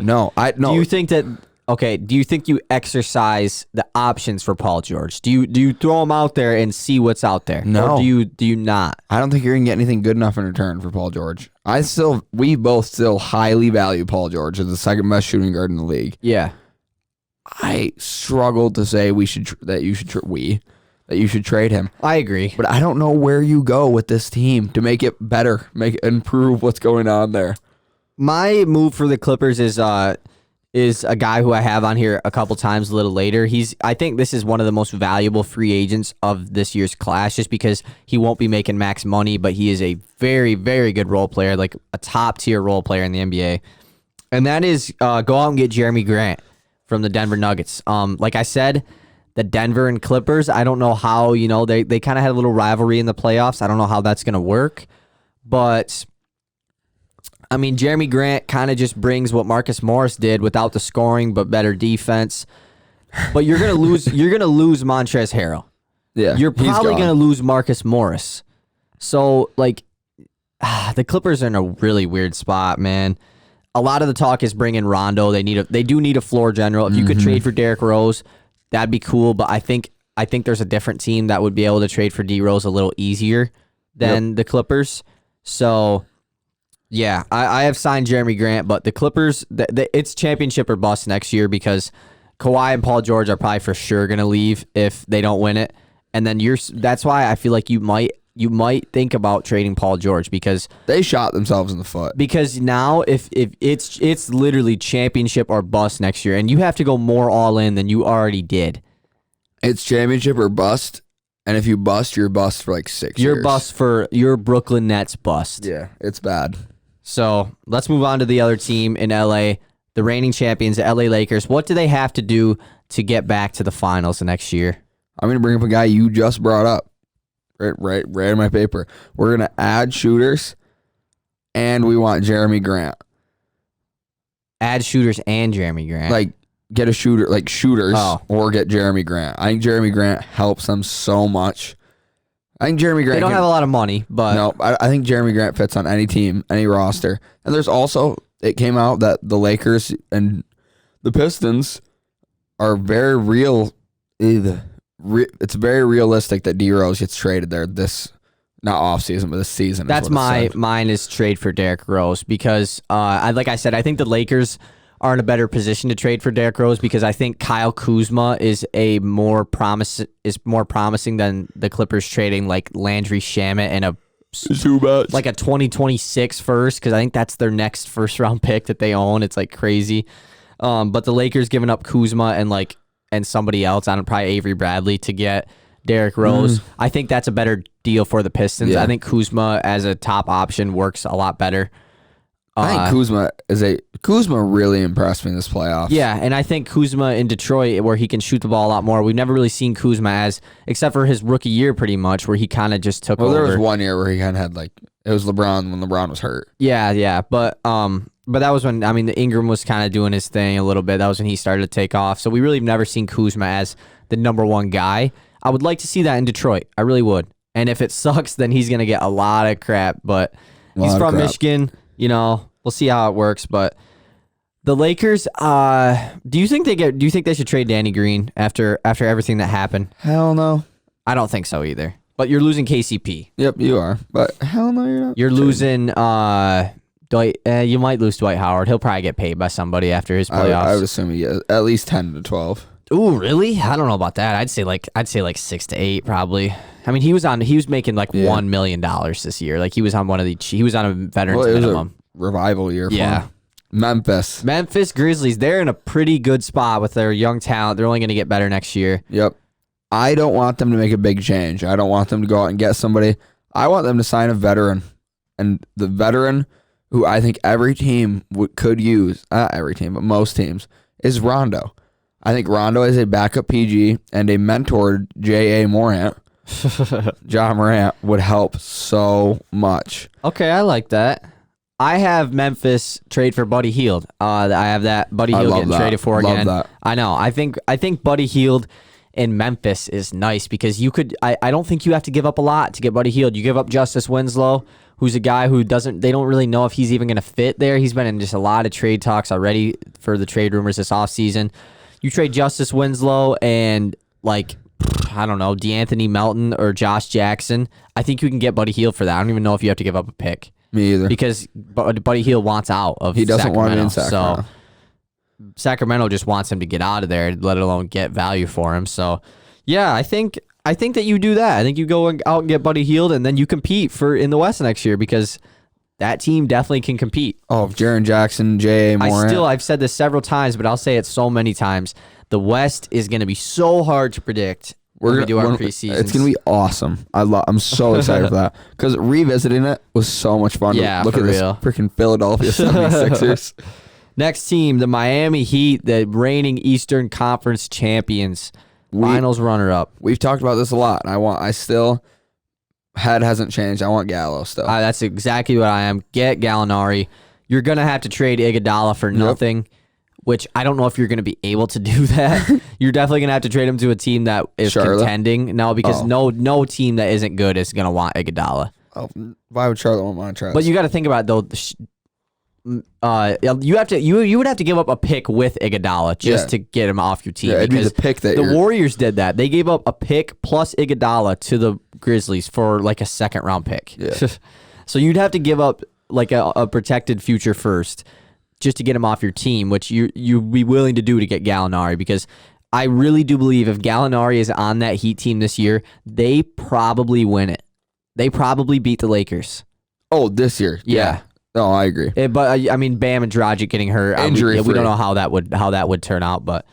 No. No. Do you think that? Okay. Do you think you exercise the options for Paul George? Do you throw him out there and see what's out there? No. Or do you not? I don't think you're gonna get anything good enough in return for Paul George. We both still highly value Paul George as the second best shooting guard in the league. Yeah. I struggle to say that you should trade him. I agree. But I don't know where you go with this team to make it better, improve what's going on there. My move for the Clippers is a guy who I have on here a couple times a little later. I think this is one of the most valuable free agents of this year's class, just because he won't be making max money, but he is a very, very good role player, like a top tier role player in the NBA. And that is go out and get Jeremy Grant from the Denver Nuggets. Like I said, the Denver and Clippers, I don't know how, they kind of had a little rivalry in the playoffs. I don't know how that's going to work. But, I mean, Jeremy Grant kind of just brings what Marcus Morris did without the scoring, but better defense. But you're going to lose Montrezl Harrell. Yeah, You're probably going to lose Marcus Morris. So, like, the Clippers are in a really weird spot, man. A lot of the talk is bringing Rondo. They do need a floor general. If you could trade for Derrick Rose, that'd be cool, but I think there's a different team that would be able to trade for D Rose a little easier than the Clippers. So, yeah, I have signed Jeremy Grant, but the Clippers, it's championship or bust next year because Kawhi and Paul George are probably for sure going to leave if they don't win it. And then that's why I feel like you might think about trading Paul George because they shot themselves in the foot. Because now if it's literally championship or bust next year, and you have to go more all in than you already did. It's championship or bust, and if you bust, you're bust for like 6 years. Your Brooklyn Nets bust. Yeah, it's bad. So let's move on to the other team in LA, the reigning champions, the LA Lakers. What do they have to do to get back to the finals the next year? I'm gonna bring up a guy you just brought up. Right in my paper. We're going to add shooters, and we want Jeremy Grant. Add shooters and Jeremy Grant. Like, get a shooter, like shooters, or get Jeremy Grant. I think Jeremy Grant helps them so much. I think Jeremy Grant... They don't have a lot of money, but... No, I think Jeremy Grant fits on any team, any roster. And there's also... It came out that the Lakers and the Pistons are very real... It's very realistic that D Rose gets traded there not off season, but this season. That's mine is trade for Derrick Rose because like I said, I think the Lakers are in a better position to trade for Derrick Rose because I think Kyle Kuzma is more promising than the Clippers trading like Landry Shamet and like a 2026 first because I think that's their next first round pick that they own. It's like crazy. But the Lakers giving up Kuzma and somebody else on probably Avery Bradley to get Derrick Rose. I think that's a better deal for the Pistons. Yeah. I think Kuzma as a top option works a lot better. I think Kuzma really impressed me in this playoffs. Yeah, and I think Kuzma in Detroit where he can shoot the ball a lot more. We've never really seen Kuzma except for his rookie year pretty much where he kind of just took over. There was one year where he kind of had it was LeBron when LeBron was hurt. Yeah, but that was when, the Ingram was kind of doing his thing a little bit. That was when he started to take off. So we really have never seen Kuzma as the number one guy. I would like to see that in Detroit. I really would. And if it sucks, then he's going to get a lot of crap. But he's from Michigan. We'll see how it works. But the Lakers, do you think they should trade Danny Green after everything that happened? Hell no. I don't think so either. But you're losing KCP. Yep, you are. But hell no, you're not. You're losing Dwight, you might lose Dwight Howard. He'll probably get paid by somebody after his playoffs. I would assume he gets at least 10 to 12. Ooh, really? I don't know about that. I'd say like 6 to 8 probably. I mean, he was making like $1 million this year. Like he was on a veterans minimum. Revival year for him. Memphis Grizzlies, they're in a pretty good spot with their young talent. They're only going to get better next year. Yep. I don't want them to make a big change. I don't want them to go out and get somebody. I want them to sign a veteran. And the veteran who I think every team could use, not every team, but most teams, is Rondo. I think Rondo is a backup PG and a mentor J.A. Morant. John Morant would help so much. Okay, I like that. I have Memphis trade for Buddy Hield. I have that Buddy Hield getting traded for again. That. I know. I think Buddy Hield in Memphis is nice because you could. I don't think you have to give up a lot to get Buddy Hield. You give up Justice Winslow, who's a guy who they don't really know if he's even going to fit there. He's been in just a lot of trade talks already for the trade rumors this offseason. You trade Justice Winslow and I don't know, DeAnthony Melton or Josh Jackson. I think you can get Buddy Hield for that. I don't even know if you have to give up a pick. Me either. Because Buddy Hield wants out of Sacramento. He doesn't want it in Sacramento. So Sacramento just wants him to get out of there, let alone get value for him. So, yeah, I think that you do that. I think you go out and get Buddy Hield, and then you compete in the West next year because that team definitely can compete. Oh, Jaren Jackson, J.A. Morant. I've said this several times, but I'll say it so many times. The West is going to be so hard to predict. We're gonna do our preseason. It's gonna be awesome. I'm so excited for that because revisiting it was so much fun. Yeah, look at real. This freaking Philadelphia 76ers. Next team, the Miami Heat, the reigning Eastern Conference champions, finals runner-up. We've talked about this a lot. Head hasn't changed. I want Gallo still. That's exactly what I am. Get Gallinari. You're gonna have to trade Iguodala for nothing. Which I don't know if you're going to be able to do that. You're definitely going to have to trade him to a team that is contending. No, because no team that isn't good is going to want Iguodala. Oh, why would Charlotte want to try? But you got to think about it, though. You would have to give up a pick with Iguodala just to get him off your team. Yeah, because the pick that the Warriors did that. They gave up a pick plus Iguodala to the Grizzlies for like a second round pick. Yeah. So you'd have to give up like a protected future first, just to get him off your team, which you'd be willing to do to get Gallinari, because I really do believe if Gallinari is on that Heat team this year, they probably win it. They probably beat the Lakers. Oh, this year? Yeah. No, I agree. But I mean, Bam and Dragic getting hurt, injury we don't know how that would turn out, but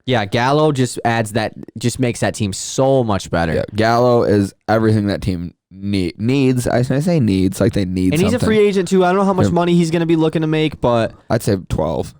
yeah, Gallo just makes that team so much better. Yeah, Gallo is everything that team needs. I say needs like they need. And he's a free agent too. I don't know how much money he's going to be looking to make, but I'd say 12.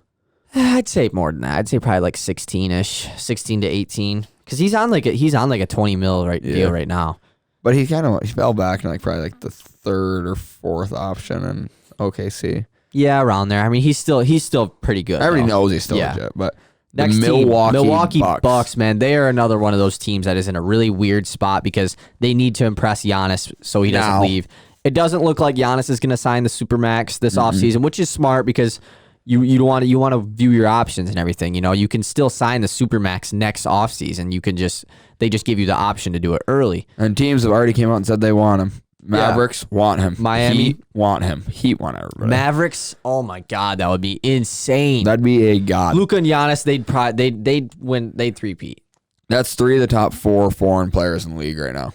I'd say more than that. I'd say probably like 16ish, 16 to 18, because he's on like a 20 mil deal right now. But he fell back in probably like the third or fourth option in OKC. Yeah, around there. I mean, he's still pretty good. Everybody knows he's still legit, but. Next team, Milwaukee Bucks, man. They are another one of those teams that is in a really weird spot because they need to impress Giannis so he doesn't leave. It doesn't look like Giannis is going to sign the Supermax this offseason, which is smart because you want to view your options and everything. You know, you can still sign the Supermax next offseason. They just give you the option to do it early. And teams have already came out and said they want him. Mavericks want him. Miami Heat want him. Heat want everybody. Mavericks, oh my God, that would be insane. That'd be a god. Luka and Giannis, they'd win. They'd three-peat. That's three of the top four foreign players in the league right now.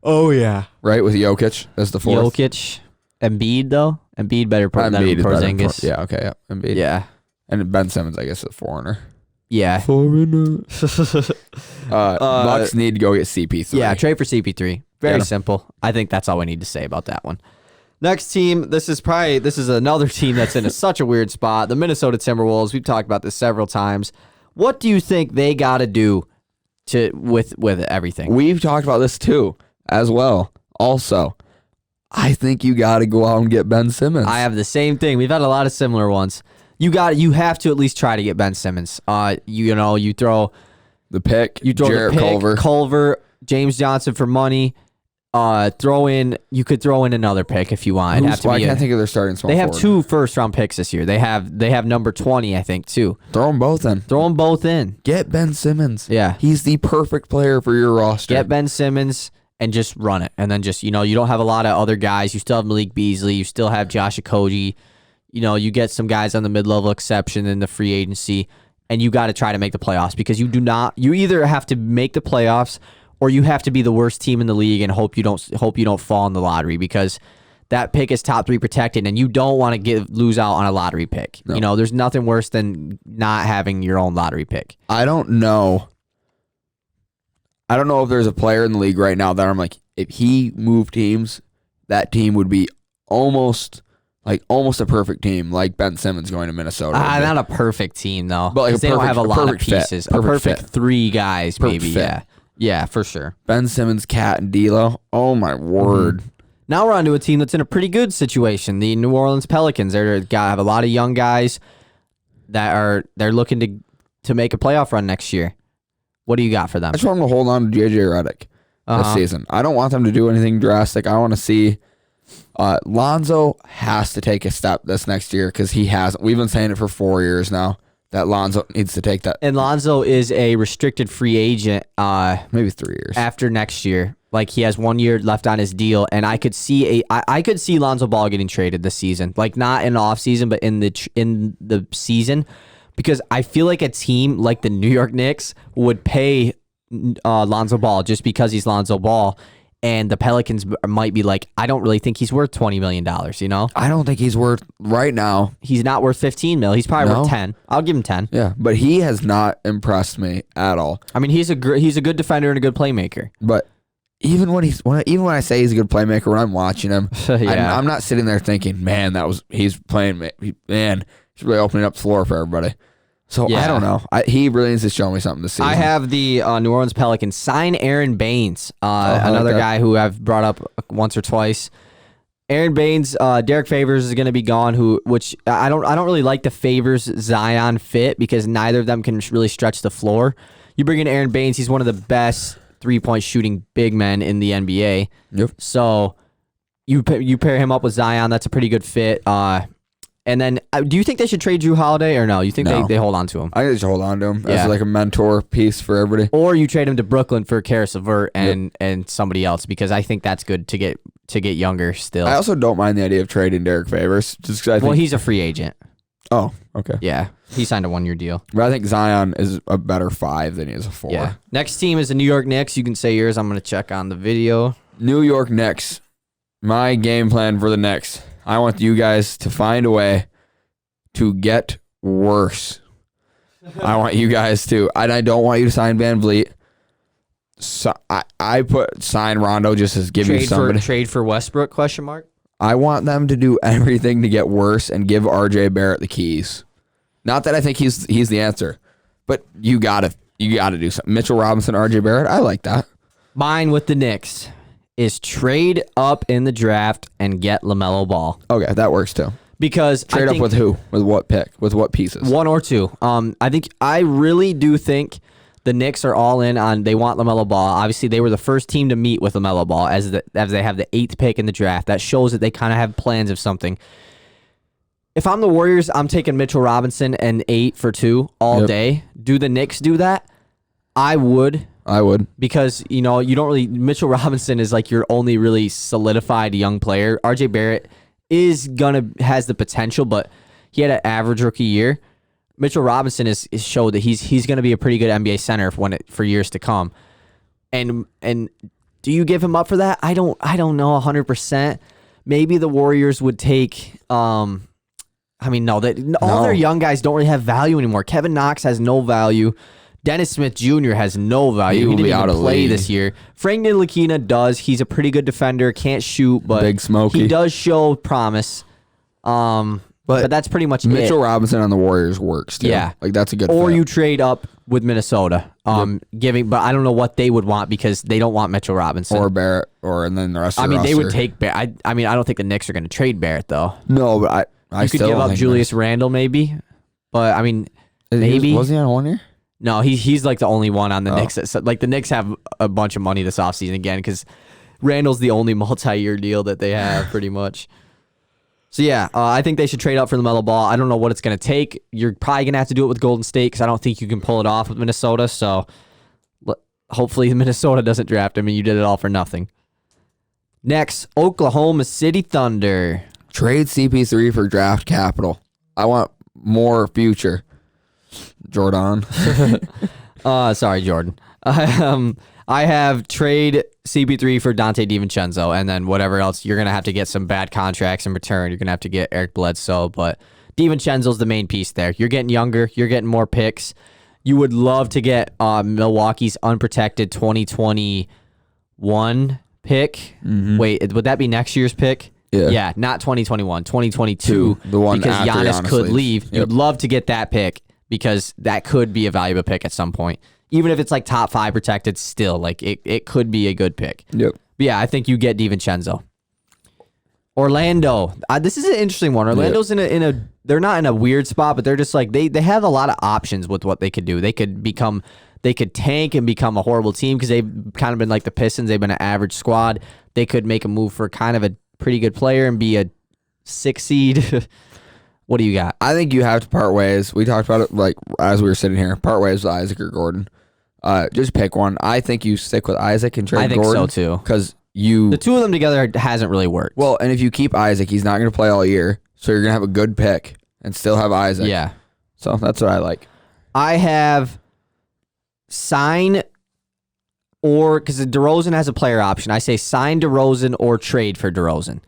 Oh yeah, right, with Jokic as the fourth. Jokic, Embiid though. Embiid better than Porzingis. Yeah, okay, yeah, Embiid. Yeah, and Ben Simmons, I guess, is a foreigner. Yeah. Foreigner. Bucks need to go get CP3. Yeah, trade for CP3. Very simple. I think that's all we need to say about that one. Next team, this is another team that's in such a weird spot. The Minnesota Timberwolves. We've talked about this several times. What do you think they got to do with everything? We've talked about this too, as well. Also, I think you got to go out and get Ben Simmons. I have the same thing. We've had a lot of similar ones. You have to at least try to get Ben Simmons. You throw the pick. You throw Jarrett the pick, Culver, James Johnson for money. You could throw in another pick if you want. I can't think of their starting small They have forward. 2 first-round picks this year. They have number 20, I think, too. Throw them both in. Get Ben Simmons. Yeah. He's the perfect player for your roster. Get Ben Simmons, and just run it. And then just, you don't have a lot of other guys. You still have Malik Beasley. You still have Josh Okogie. You get some guys on the mid-level exception in the free agency, and you got to try to make the playoffs because you either have to make the playoffs or you have to be the worst team in the league and hope you don't fall in the lottery because that pick is top 3 protected, and you don't want to lose out on a lottery pick. No. There's nothing worse than not having your own lottery pick. I don't know if there's a player in the league right now that I'm like, if he moved teams, that team would be almost a perfect team, like Ben Simmons going to Minnesota. Not a perfect team though, but like they don't have a lot of pieces. A perfect fit. 3 guys, Perfect maybe. fit. Yeah, for sure. Ben Simmons, Cat, and D'Lo. Oh my word! Now we're on to a team that's in a pretty good situation. The New Orleans Pelicans. They're have a lot of young guys they're looking to make a playoff run next year. What do you got for them? I just want them to hold on to JJ Redick this season. I don't want them to do anything drastic. I want to see Lonzo has to take a step this next year because he hasn't. We've been saying it for 4 years now that Lonzo needs to take that. And Lonzo is a restricted free agent. Maybe 3 years after next year. Like he has 1 year left on his deal, and I could see Lonzo Ball getting traded this season. Like not in the offseason, but in the season, because I feel like a team like the New York Knicks would pay Lonzo Ball just because he's Lonzo Ball. And the Pelicans might be like, I don't really think he's worth $20 million, I don't think he's worth, right now. He's not worth $15 million. He's probably worth 10. I'll give him 10. Yeah, but he has not impressed me at all. I mean, he's a good defender and a good playmaker. But even when I say he's a good playmaker, when I'm watching him, yeah. I'm not sitting there thinking, man, he's playing, man, he's really opening up the floor for everybody. So yeah. I don't know. He really needs to show me something this season. I have the New Orleans Pelicans sign Aaron Baines, another guy who I've brought up once or twice. Aaron Baines, Derek Favors is going to be gone. Which I don't really like the Favors Zion fit because neither of them can really stretch the floor. You bring in Aaron Baines, he's one of the best 3-point shooting big men in the NBA. Yep. So you pair him up with Zion, that's a pretty good fit. And then, do you think they should trade Jrue Holiday or no? You think they hold on to him? I think they should hold on to him as like a mentor piece for everybody. Or you trade him to Brooklyn for Karis LeVert and somebody else because I think that's good to get younger still. I also don't mind the idea of trading Derek Favors just because I think he's a free agent. Oh, okay. Yeah, he signed a 1-year deal. But I think Zion is a better 5 than he is a 4. Yeah. Next team is the New York Knicks. You can say yours. I'm going to check on the video. New York Knicks. My game plan for the Knicks. I want you guys to find a way to get worse. I want you guys to, and I don't want you to sign Van Vliet. So I put sign Rondo just as give you somebody. Trade for Westbrook, ? I want them to do everything to get worse and give RJ Barrett the keys. Not that I think he's the answer, but you gotta do something. Mitchell Robinson, RJ Barrett, I like that. Mine with the Knicks is trade up in the draft and get LaMelo Ball. Okay, that works too. Because trade up with who? With what pick? With what pieces? 1 or 2. I really do think the Knicks are all in on they want LaMelo Ball. Obviously, they were the first team to meet with LaMelo Ball as they have the 8th pick in the draft. That shows that they kind of have plans of something. If I'm the Warriors, I'm taking Mitchell Robinson and 8 for 2 all day. Do the Knicks do that? I would. Because, you don't really... Mitchell Robinson is like your only really solidified young player. RJ Barrett has the potential, but he had an average rookie year. Mitchell Robinson is showed that he's going to be a pretty good NBA center for years to come. And do you give him up for that? I don't know 100%. Maybe the Warriors would take all their young guys don't really have value anymore. Kevin Knox has no value. Dennis Smith Jr. has no value. He didn't even play this year. Frank Ntilikina does. He's a pretty good defender. Can't shoot, but Big Smokey. He does show promise. But that's pretty much Mitchell Robinson on the Warriors works too. Yeah, like that's a good. Or fit. you trade up with Minnesota, but I don't know what they would want because they don't want Mitchell Robinson or Barrett, and then the rest. Of the roster. They would take Barrett. I don't think the Knicks are going to trade Barrett though. No, but I you could still give up think Julius Randle maybe, but maybe was he on 1 year? No, he's like the only one on the Knicks. So, like the Knicks have a bunch of money this offseason again because Randall's the only multi-year deal that they have pretty much. So yeah, I think they should trade up for LaMelo Ball. I don't know what it's going to take. You're probably going to have to do it with Golden State because I don't think you can pull it off with Minnesota. So hopefully Minnesota doesn't draft him and you did it all for nothing. Next, Oklahoma City Thunder. Trade CP3 for draft capital. I want more future. Jordan. Sorry, Jordan. I have trade CP3 for Dante DiVincenzo, and then whatever else. You're going to have to get some bad contracts in return. You're going to have to get Eric Bledsoe, but DiVincenzo's the main piece there. You're getting younger. You're getting more picks. You would love to get Milwaukee's unprotected 2021 pick. Mm-hmm. Wait, would that be next year's pick? Yeah, not 2021, 2022. The one because Giannis could leave. Yep. You'd love to get that pick because that could be a valuable pick at some point. Even if it's like top 5 protected, still like it could be a good pick. Yep. But yeah, I think you get DiVincenzo. Orlando. This is an interesting one. Orlando's in a they're not in a weird spot, but they're just like they have a lot of options with what they could do. They could tank and become a horrible team because they've kind of been like the Pistons. They've been an average squad. They could make a move for kind of a pretty good player and be a 6 seed. What do you got? I think you have to part ways. We talked about it like as we were sitting here. Part ways with Isaac or Gordon. Just pick one. I think you stick with Isaac and trade Gordon. I think so too. Because the two of them together hasn't really worked. Well, and if you keep Isaac, he's not going to play all year. So you're going to have a good pick and still have Isaac. Yeah. So that's what I like. I have sign or because DeRozan has a player option. I say sign DeRozan or trade for DeRozan.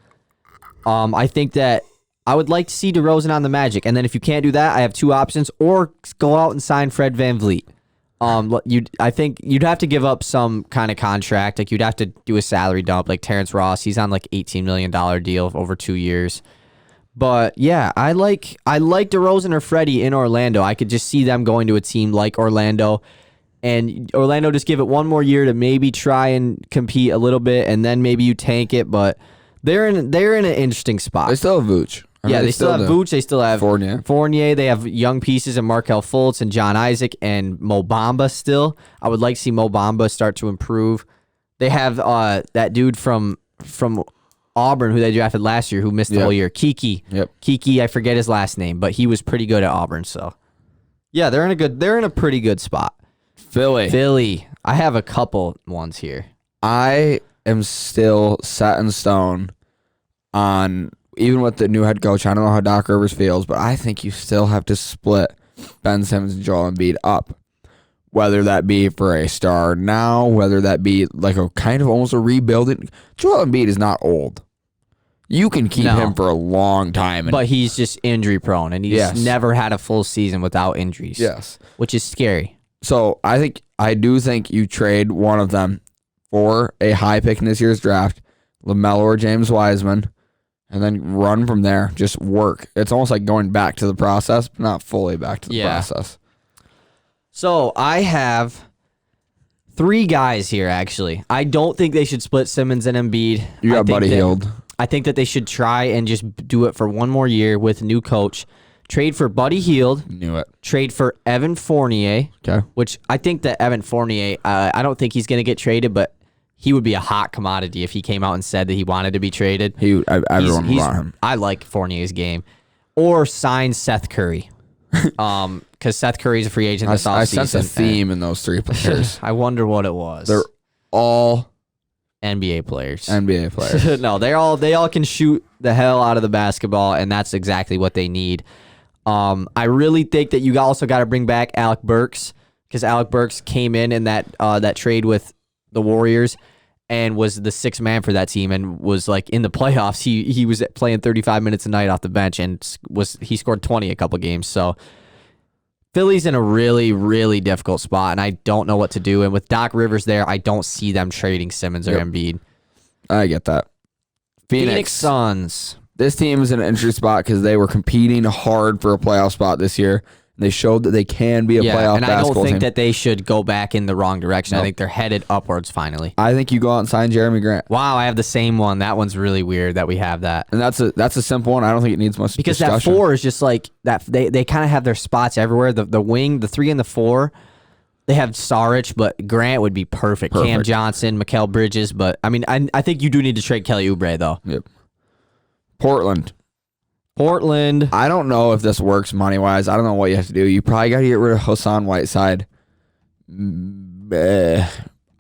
I think that I would like to see DeRozan on the Magic. And then if you can't do that, I have 2 options. Or go out and sign Fred VanVleet. I think you'd have to give up some kind of contract. Like you'd have to do a salary dump, like Terrence Ross. He's on like $18 million deal over 2 years. But yeah, I like DeRozan or Freddie in Orlando. I could just see them going to a team like Orlando, and Orlando just give it one more year to maybe try and compete a little bit, and then maybe you tank it. But they're in an interesting spot. They still have Vooch. They still have Vooch. They still have Fournier. They have young pieces in Markelle Fultz and John Isaac and Mo Bamba still. I would like to see Mo Bamba start to improve. They have that dude from Auburn who they drafted last year who missed the whole year. Kiki. Yep. Kiki, I forget his last name, but he was pretty good at Auburn. So yeah, they're in a pretty good spot. Philly. I have a couple ones here. I am still set in stone on. Even with the new head coach, I don't know how Doc Rivers feels, but I think you still have to split Ben Simmons and Joel Embiid up. Whether that be for a star now, whether that be like a kind of almost a rebuilding. Joel Embiid is not old. You can keep him for a long time. But he's just injury prone, and he's never had a full season without injuries. Yes. Which is scary. So I do think you trade one of them for a high pick in this year's draft, LaMelo or James Wiseman. And then run from there. Just work. It's almost like going back to the process, but not fully back to the process. So I have 3 guys here, actually. I don't think they should split Simmons and Embiid. You got Buddy Hield. I think that they should try and just do it for one more year with a new coach. Trade for Buddy Hield. Knew it. Trade for Evan Fournier. Okay. Which I think that Evan Fournier, I don't think he's going to get traded, but he would be a hot commodity if he came out and said that he wanted to be traded. Everyone would want him. I like Fournier's game. Or sign Seth Curry. Because Seth Curry's a free agent this offseason. I sense a theme in those 3 players. I wonder what it was. They're all NBA players. No, they all can shoot the hell out of the basketball, and that's exactly what they need. I really think that you also got to bring back Alec Burks, because Alec Burks came in that trade with the Warriors and was the 6th man for that team and was like in the playoffs. He was playing 35 minutes a night off the bench and he scored 20 a couple games. So Philly's in a really, really difficult spot, and I don't know what to do. And with Doc Rivers there, I don't see them trading Simmons or Embiid. I get that. Phoenix Suns. This team is in an interesting spot because they were competing hard for a playoff spot this year. They showed that they can be a playoff basketball team. And I don't think that they should go back in the wrong direction. Nope. I think they're headed upwards finally. I think you go out and sign Jeremy Grant. Wow, I have the same one. That one's really weird that we have that. And that's a simple one. I don't think it needs much discussion. Because that 4 is just like that. They kind of have their spots everywhere. The wing, the 3 and the 4, they have Saric, but Grant would be perfect. Cam Johnson, Mikal Bridges. But I mean, I think you do need to trade Kelly Oubre though. Yep. Portland. I don't know if this works money-wise. I don't know what you have to do. You probably got to get rid of Hassan Whiteside.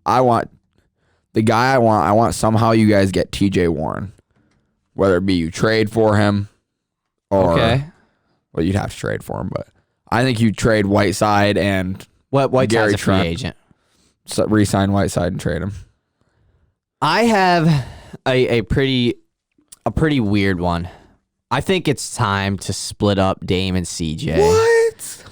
I want the guy I want somehow you guys get TJ Warren. Whether it be you trade for him or well, you'd have to trade for him, but I think you trade Whiteside and Whiteside's a free agent. So re-sign Whiteside and trade him. I have a pretty weird one. I think it's time to split up Dame and CJ. What?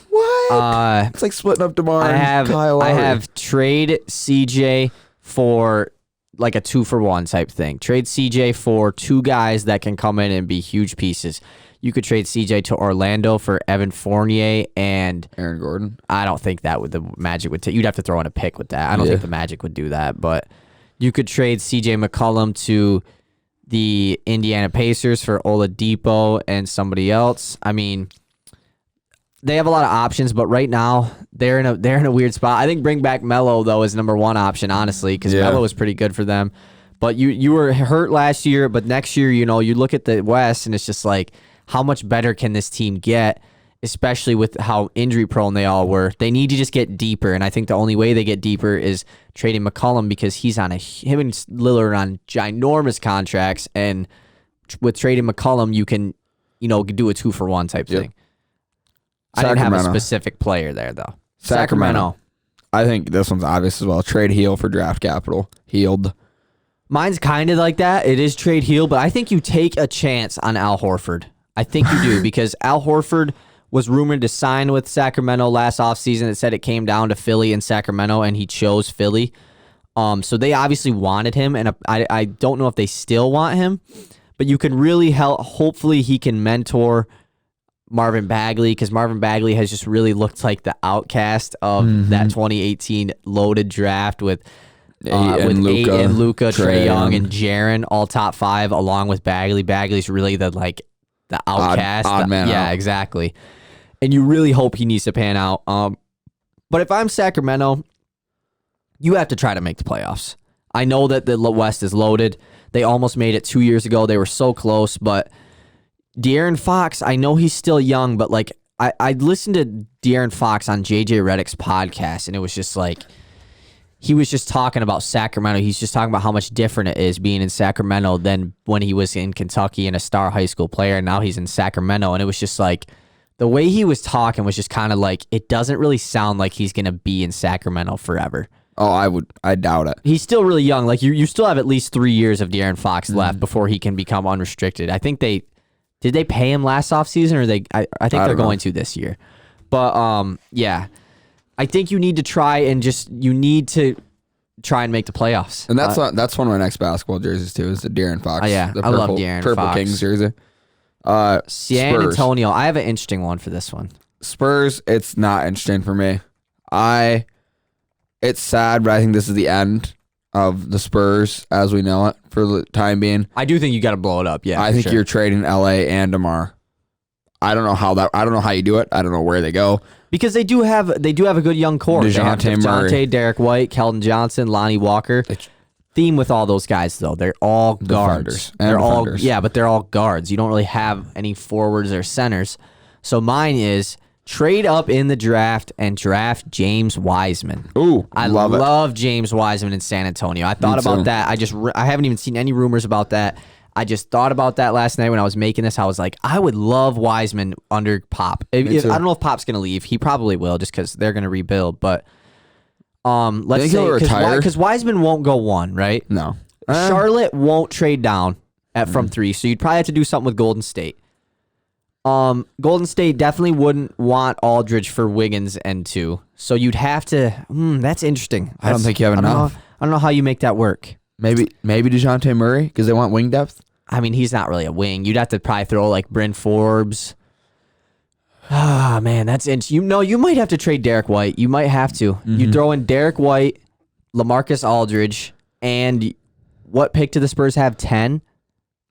It's like splitting up DeMar and Kyle Lowry. I have trade CJ for like a 2-for-1 type thing. Trade CJ for 2 guys that can come in and be huge pieces. You could trade CJ to Orlando for Evan Fournier and Aaron Gordon. I don't think that the Magic would take. You'd have to throw in a pick with that. I don't think the Magic would do that. But you could trade CJ McCollum to the Indiana Pacers for Oladipo and somebody else. I mean, they have a lot of options, but right now they're in a weird spot. I think bring back Melo though is number 1 option, honestly, because Melo is pretty good for them. But you were hurt last year, but next year, you look at the West and it's just like, how much better can this team get, especially with how injury prone they all were? They need to just get deeper, and I think the only way they get deeper is trading McCollum because him and Lillard are on ginormous contracts, and with trading McCollum, you can do a 2-for-1 type thing. I didn't have a specific player there though. Sacramento. I think this one's obvious as well. Trade Heel for draft capital. Healed. Mine's kind of like that. It is trade Heel, but I think you take a chance on Al Horford. I think you do because Al Horford was rumored to sign with Sacramento last offseason. It said it came down to Philly and Sacramento, and he chose Philly. So they obviously wanted him, and I don't know if they still want him, but you can really help. Hopefully he can mentor Marvin Bagley because Marvin Bagley has just really looked like the outcast of that 2018 loaded draft with Luka, Trae Young, and Jaren, all top 5, along with Bagley. Bagley's really the outcast. Odd man out. Exactly. And you really hope he needs to pan out. But if I'm Sacramento, you have to try to make the playoffs. I know that the West is loaded. They almost made it 2 years ago. They were so close, but De'Aaron Fox, I know he's still young, but I listened to De'Aaron Fox on JJ Redick's podcast, and it was just like, he was just talking about Sacramento. He's just talking about how much different it is being in Sacramento than when he was in Kentucky and a star high school player, and now he's in Sacramento. And it was just like, the way he was talking was just kind of like, it doesn't really sound like he's going to be in Sacramento forever. Oh, I doubt it. He's still really young. Like, you still have at least 3 years of De'Aaron Fox left before he can become unrestricted. I think did they pay him last offseason, or I think they're going to this year. But, yeah. I think you need to try and make the playoffs. And that's one of my next basketball jerseys too, is the De'Aaron Fox. Yeah, I love De'Aaron Purple Fox. Kings jersey. San Antonio. I have an interesting one for this one. Spurs, it's not interesting for me. It's sad, but I think this is the end of the Spurs as we know it for the time being. I do think you got to blow it up. Yeah, I think you're trading LA and DeMar. I don't know how you do it. I don't know where they go. Because they do have a good young core. DeJounte, Derek White, Keldon Johnson, Lonnie Walker. Theme with all those guys though, they're all guards. They're all but they're all guards. You don't really have any forwards or centers. So mine is trade up in the draft and draft James Wiseman. Ooh, I love James Wiseman in San Antonio. I thought about that. I haven't even seen any rumors about that. I just thought about that last night when I was making this. I was like, I would love Wiseman under Pop. I don't know if Pop's going to leave. He probably will just because they're going to rebuild. But let's say because Wiseman won't go 1, right? No. Charlotte won't trade down from 3, so you'd probably have to do something with Golden State. Golden State definitely wouldn't want Aldridge for Wiggins and 2, so you'd have to. That's interesting. I don't think you have enough. I don't know how you make that work. Maybe DeJounte Murray because they want wing depth. I mean, he's not really a wing. You'd have to probably throw like Bryn Forbes. Ah, man, that's interesting. You might have to trade Derek White. You might have to. You throw in Derek White, LaMarcus Aldridge, and what pick do the Spurs have? 10?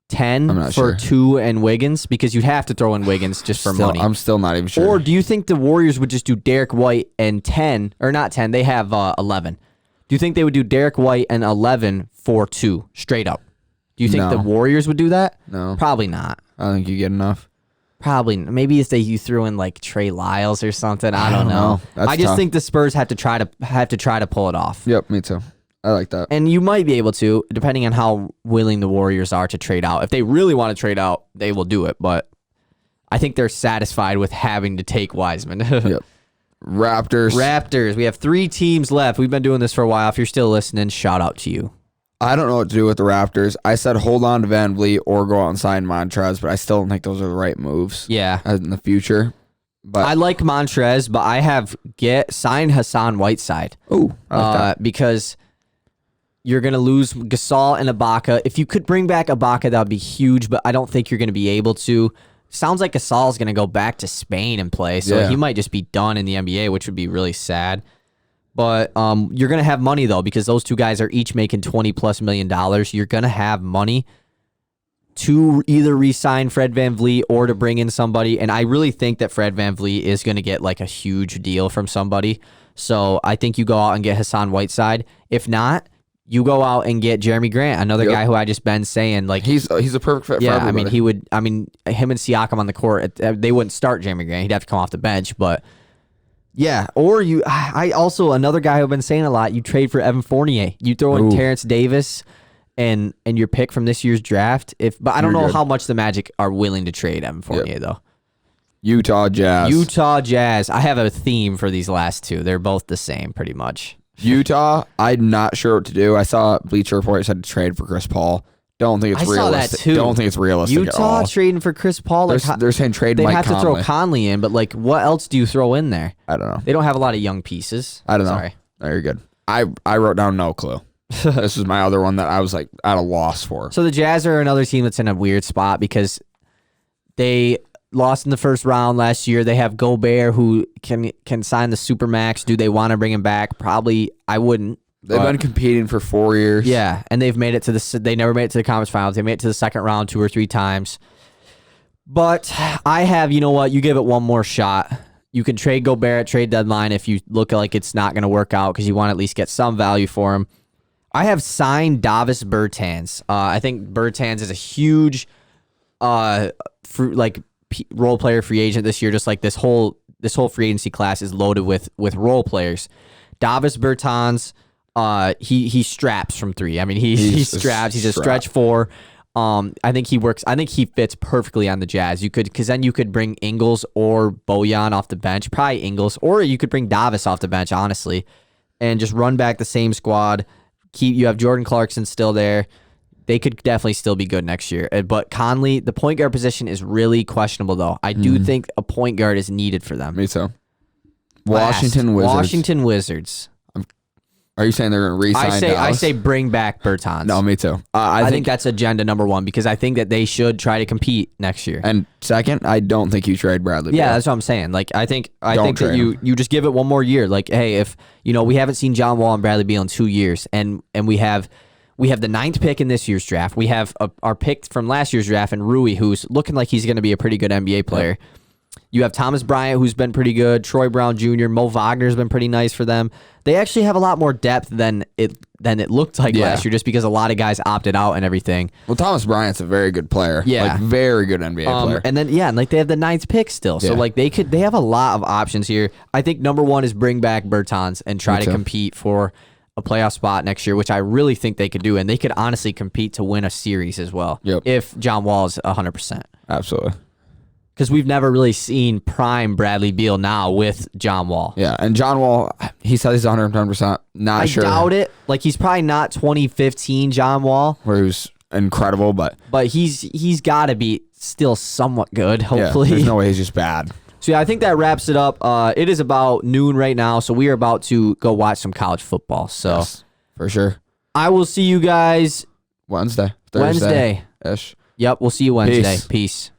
10 I'm not for sure. 2 and Wiggins? Because you'd have to throw in Wiggins just for money. I'm still not even sure. Or do you think the Warriors would just do Derek White and 10? Or not 10, they have 11. Do you think they would do Derek White and 11 for 2, straight up? Do you think the Warriors would do that? No. Probably not. I don't think you get enough. Probably. Maybe if you threw in like Trey Lyles or something. I don't know. I just think the Spurs have to try to pull it off. Yep, me too. I like that. And you might be able to, depending on how willing the Warriors are to trade out. If they really want to trade out, they will do it. But I think they're satisfied with having to take Wiseman. Yep. Raptors. We have 3 teams left. We've been doing this for a while. If you're still listening, shout out to you. I don't know what to do with the Raptors. I said hold on to Van Vliet or go out and sign Montrez, but I still don't think those are the right moves. Yeah. In the future. But I like Montrez, but I have signed Hassan Whiteside. Oh, I like that. Because you're going to lose Gasol and Ibaka. If you could bring back Ibaka, that would be huge, but I don't think you're going to be able to. Sounds like Gasol's going to go back to Spain and play, so he might just be done in the NBA, which would be really sad. But you're going to have money, though, because those 2 guys are each making $20+ million. You're going to have money to either re-sign Fred VanVleet or to bring in somebody, and I really think that Fred VanVleet is going to get like a huge deal from somebody. So I think you go out and get Hassan Whiteside. If not, you go out and get Jeremy Grant, another guy who I just been saying like he's a perfect fit for everybody. I mean him and Siakam on the court, they wouldn't start Jeremy Grant. He'd have to come off the bench, but yeah. Or I also another guy who I've been saying a lot. You trade for Evan Fournier. You throw in Terrence Davis and your pick from this year's draft. But I don't know how much the Magic are willing to trade Evan Fournier though. Utah Jazz. I have a theme for these last 2. They're both the same pretty much. Utah, I'm not sure what to do. I saw Bleacher Report said to trade for Chris Paul. Don't think it's realistic. Saw that too. Don't think it's realistic at all. Utah trading for Chris Paul. They're saying trade Mike Conley. They have to throw Conley in, but like, what else do you throw in there? I don't know. They don't have a lot of young pieces. I don't know. Sorry. No, you're good. I wrote down no clue. This is my other one that I was like at a loss for. So the Jazz are another team that's in a weird spot because they lost in the first round last year. They have Gobert who can sign the Supermax. Do they want to bring him back? Probably I wouldn't. They've been competing for 4 years. Yeah, and they've made it to they never made it to the conference finals. They made it to the second round 2 or 3 times. But I have, you know what? You give it one more shot. You can trade Gobert at trade deadline if you look like it's not going to work out because you want to at least get some value for him. I have signed Davis Bertans. I think Bertans is a huge role player free agent this year. Just like this whole free agency class is loaded with role players. Davis Bertans. He straps from 3. I mean, he straps. He's a stretch 4. I think he works. I think he fits perfectly on the Jazz. Because then you could bring Ingles or Bojan off the bench. Probably Ingles, or you could bring Davis off the bench, honestly, and just run back the same squad. You have Jordan Clarkson still there. They could definitely still be good next year. But Conley, the point guard position is really questionable, though. I do think a point guard is needed for them. Me too. Washington Wizards. Are you saying they're going to re-sign Dallas? I say bring back Bertans. No, me too. I think that's agenda number 1 because I think that they should try to compete next year. And second, I don't think you trade Bradley Beal. Yeah, that's what I'm saying. Like I think that you just give it one more year. Like, hey, if we haven't seen John Wall and Bradley Beal in 2 years, and we have the 9th pick in this year's draft. We have our pick from last year's draft and Rui, who's looking like he's going to be a pretty good NBA player. Yep. You have Thomas Bryant, who's been pretty good. Troy Brown Jr., Mo Wagner's been pretty nice for them. They actually have a lot more depth than it looked like last year, just because a lot of guys opted out and everything. Well, Thomas Bryant's a very good player. Yeah, like very good NBA player. And then they have the 9th pick still, so like they have a lot of options here. I think number 1 is bring back Bertans and try to compete for a playoff spot next year, which I really think they could do, and they could honestly compete to win a series as well. Yep. If John Wall is 100%. Absolutely. Because we've never really seen prime Bradley Beal now with John Wall. Yeah, and John Wall, he says he's 110%. Not sure. I doubt it. Like, he's probably not 2015 John Wall. Where he was incredible, but he's got to be still somewhat good, hopefully. Yeah, there's no way he's just bad. So, yeah, I think that wraps it up. It is about noon right now, so we are about to go watch some college football. So, yes, for sure. I will see you guys Thursday-ish. Yep, we'll see you Wednesday. Peace.